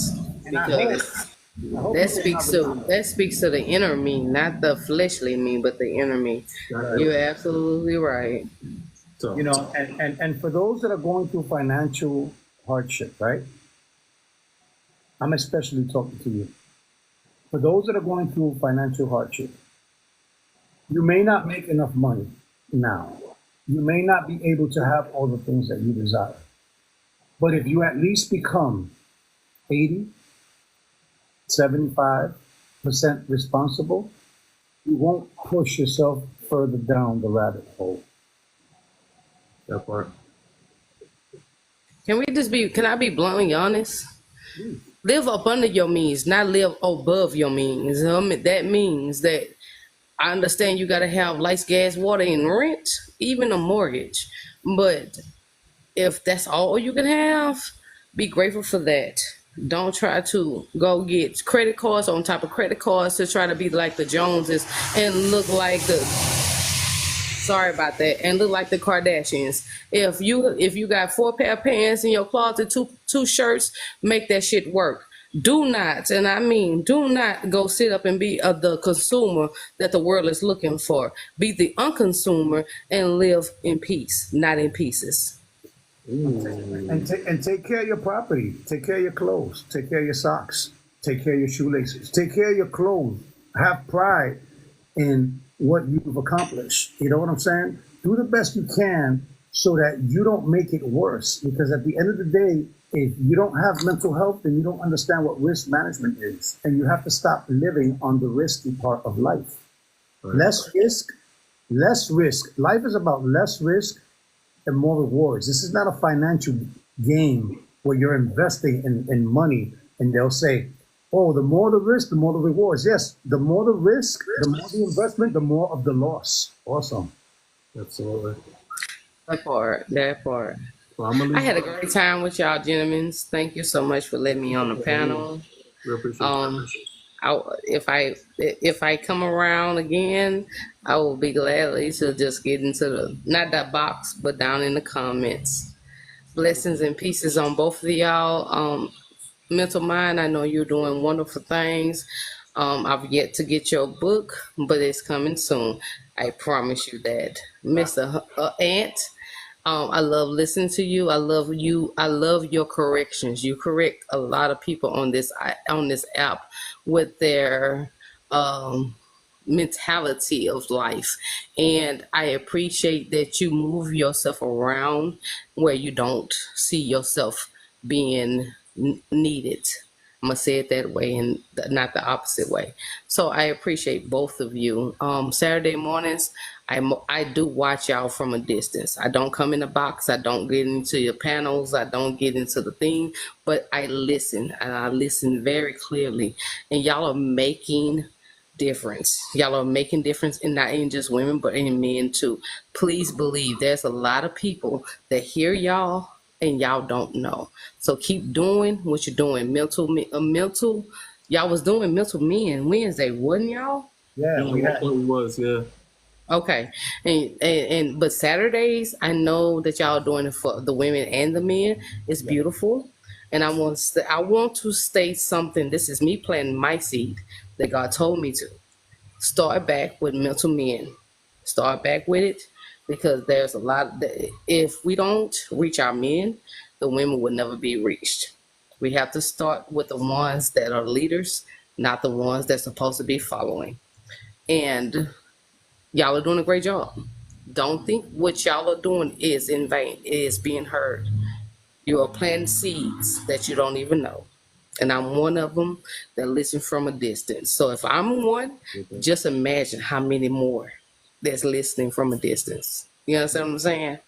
And I hope, because I hope that people speaks have to that speaks to the inner me, not the fleshly me, but the inner me. You're absolutely right. So, you know, and for those that are going through financial hardship, right? I'm especially talking to you. For those that are going through financial hardship, you may not make enough money now. You may not be able to have all the things that you desire. But if you at least become 80, 75% responsible, you won't push yourself further down the rabbit hole. that part. Can I be bluntly honest? Live up under your means, not live above your means. That means that I understand you got to have lights, gas, water, and rent, even a mortgage. But if that's all you can have, be grateful for that. Don't try to go get credit cards on top of credit cards to try to be like the Joneses and look like the sorry about that and look like the Kardashians. If you got 4 pair of pants in your closet, two shirts, make that shit work. Do not, and I mean, do not go sit up and be the consumer that the world is looking for. Be the unconsumer and live in peace, not in pieces. And take care of your property. Take care of your clothes. Take care of your socks. Take care of your shoelaces. Take care of your clothes. Have pride in what you've accomplished. You know what I'm saying? Do the best you can so that you don't make it worse. Because at the end of the day, if you don't have mental health, then you don't understand what risk management is. And you have to stop living on the risky part of life. Right. Less risk, less risk. Life is about less risk and more rewards. This is not a financial game where you're investing in money and they'll say, oh, the more the risk, the more the rewards. Yes, the more the risk, the more the investment, the more of the loss. Awesome. Absolutely. That part. Well, I had a great time with y'all, gentlemen. Thank you so much for letting me on the panel. We appreciate it. If I come around again, I will be gladly to just get into the not that box, but down in the comments. Blessings and pieces on both of y'all. Mental Mind, I know you're doing wonderful things. I've yet to get your book, but it's coming soon. I promise you that, Mr. Ant. I love listening to you. I love you. I love your corrections. You correct a lot of people on this app with their mentality of life, and I appreciate that you move yourself around where you don't see yourself being needed. I'm gonna say it that way and not the opposite way. So I appreciate both of you. Saturday mornings, I do watch y'all from a distance. I don't come in the box. I don't get into your panels. I don't get into the thing, but I listen, and I listen very clearly. And y'all are making difference. Y'all are making difference, and not in just women, but in men too. Please believe there's a lot of people that hear y'all and y'all don't know. So keep doing what you're doing. Mental. Y'all was doing Mental Men Wednesday, wasn't y'all? Yeah, we was. Yeah. Okay, and but Saturdays, I know that y'all are doing it for the women and the men. It's beautiful, and I want to state something. This is me planting my seed that God told me to start back with Mental Men. Start back with it because there's a lot. If we don't reach our men, the women will never be reached. We have to start with the ones that are leaders, not the ones that's supposed to be following. And y'all are doing a great job. Don't think what y'all are doing is in vain. It is being heard. You are planting seeds that you don't even know. And I'm one of them that listen from a distance. So if I'm one, just imagine how many more that's listening from a distance. You understand what I'm saying?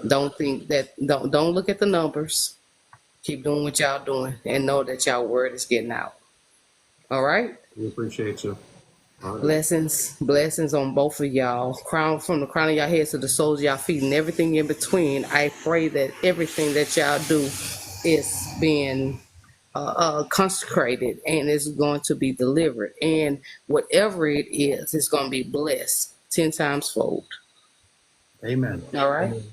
Don't think that, don't look at the numbers. Keep doing what y'all doing and know that y'all word is getting out. All right? We appreciate you. All right. Blessings on both of y'all. Crown from the crown of your heads to the soles of y'all feet and everything in between. I pray that everything that y'all do is being consecrated and is going to be delivered. And whatever it is, it's going to be blessed 10 times fold. Amen. All right? Thank you.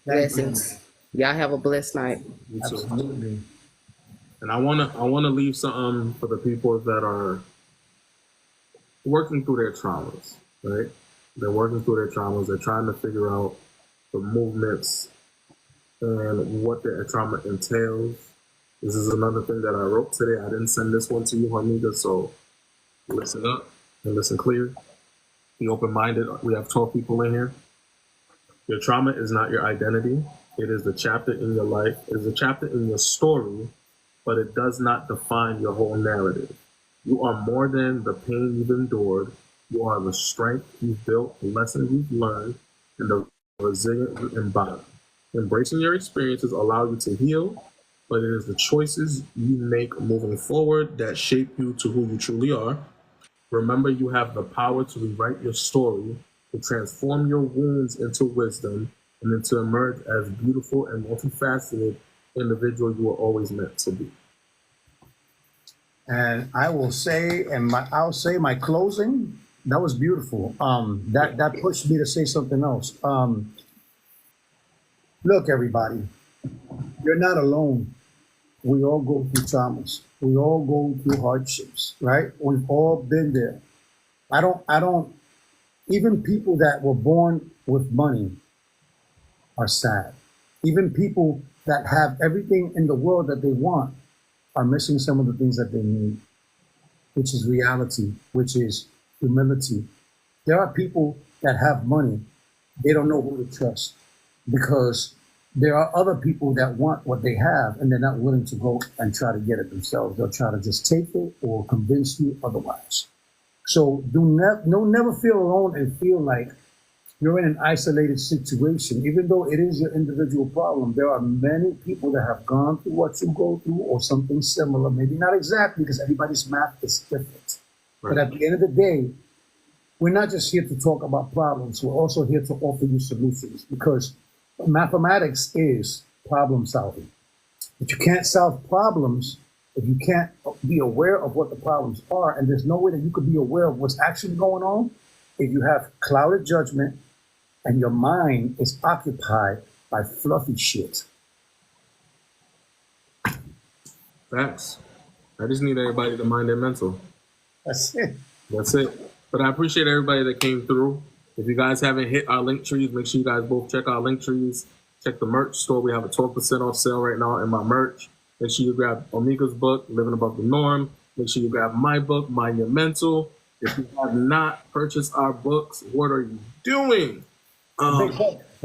Blessings. Y'all have a blessed night. You too. Absolutely. And I wanna leave something for the people that are working through their traumas, right? They're working through their traumas. They're trying to figure out the movements and what their trauma entails. This is another thing that I wrote today. I didn't send this one to you, Juanita, so listen up and listen clear. Be open-minded. We have 12 people in here. Your trauma is not your identity. It is the chapter in your life. It is a chapter in your story, but it does not define your whole narrative. You are more than the pain you've endured. You are the strength you've built, the lessons you've learned, and the resilience you embody. Embracing your experiences allow you to heal, but it is the choices you make moving forward that shape you to who you truly are. Remember, you have the power to rewrite your story, to transform your wounds into wisdom, and then to emerge as beautiful and multifaceted individual you were always meant to be. And I will say, I'll say my closing. That was beautiful. That pushed me to say something else. Look, everybody, you're not alone. We all go through traumas. We all go through hardships, right? We've all been there. I don't. Even people that were born with money are sad. Even people that have everything in the world that they want are missing some of the things that they need, which is reality, which is humility. There are people that have money, they don't know who to trust because there are other people that want what they have and they're not willing to go and try to get it themselves. They'll try to just take it or convince you otherwise. So never feel alone and feel like you're in an isolated situation. Even though it is your individual problem, there are many people that have gone through what you go through or something similar. Maybe not exactly because everybody's math is different. Right. But at the end of the day, we're not just here to talk about problems. We're also here to offer you solutions because mathematics is problem solving. But you can't solve problems if you can't be aware of what the problems are. And there's no way that you could be aware of what's actually going on if you have clouded judgment and your mind is occupied by fluffy shit. Facts. I just need everybody to mind their mental. That's it. That's it. But I appreciate everybody that came through. If you guys haven't hit our link trees, make sure you guys both check our link trees. Check the merch store. We have a 12% off sale right now in my merch. Make sure you grab Omika's book, Living Above the Norm. Make sure you grab my book, Mind Your Mental. If you have not purchased our books, what are you doing? A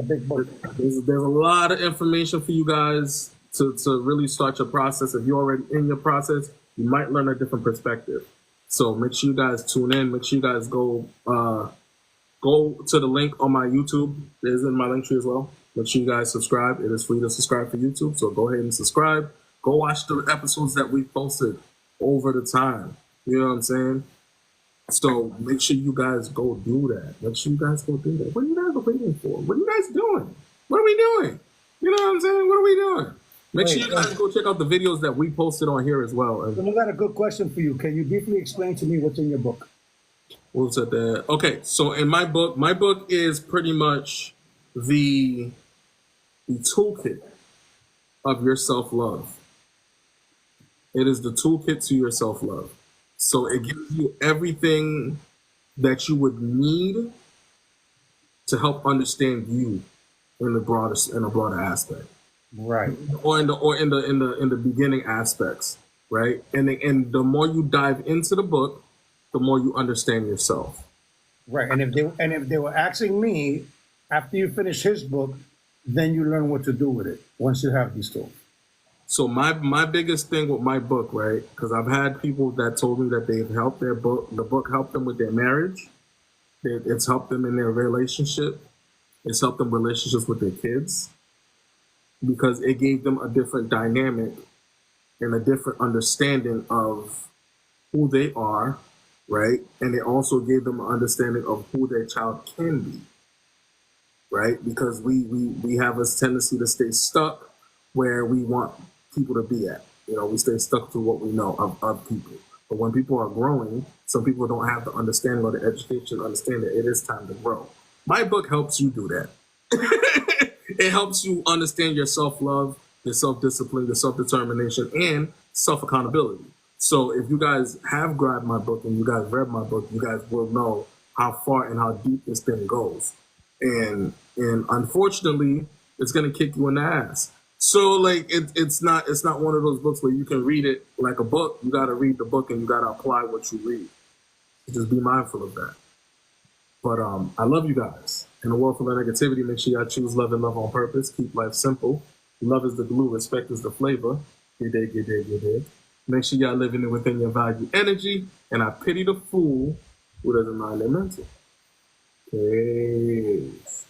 big book. There's a lot of information for you guys to really start your process. If you're already in your process, you might learn a different perspective. So make sure you guys tune in. Make sure you guys go to the link on my YouTube. It is in my link tree as well. Make sure you guys subscribe. It is free to subscribe for YouTube. So go ahead and subscribe. Go watch the episodes that we posted over the time. You know what I'm saying? So make sure you guys go do that. Make sure you guys go do that. What are you guys waiting for? What are you guys doing? What are we doing? You know what I'm saying? What are we doing? Make sure you guys go check out the videos that we posted on here as well. And I got a good question for you. Can you briefly explain to me what's in your book? What's that there? Okay, so in my book is pretty much the toolkit of your self-love. It is the toolkit to your self-love. So it gives you everything that you would need to help understand you in a broader aspect. Right. Or in the beginning aspects, right? And the more you dive into the book, the more you understand yourself. Right. And if they were asking me, after you finish his book, then you learn what to do with it once you have these tools. So my biggest thing with my book, right? Because I've had people that told me that they've helped the book helped them with their marriage. It's helped them in their relationship. It's helped them relationships with their kids because it gave them a different dynamic and a different understanding of who they are, right? And it also gave them an understanding of who their child can be, right? Because we have a tendency to stay stuck where we want people to be at. You know, we stay stuck to what we know of people. But when people are growing, some people don't have the understanding or the education to understand that it is time to grow. My book helps you do that. It helps you understand your self-love, your self-discipline, your self-determination, and self-accountability. So if you guys have grabbed my book and you guys read my book, you guys will know how far and how deep this thing goes. And unfortunately, it's gonna kick you in the ass. So like it's not one of those books where you can read it like a book. You gotta read the book and you gotta apply what you read. Just be mindful of that. But I love you guys. In a world full of negativity, make sure y'all choose love and love on purpose. Keep life simple. Love is the glue, respect is the flavor. Good day, good day, good day. Make sure y'all living it within your value energy. And I pity the fool who doesn't mind their mental. Peace.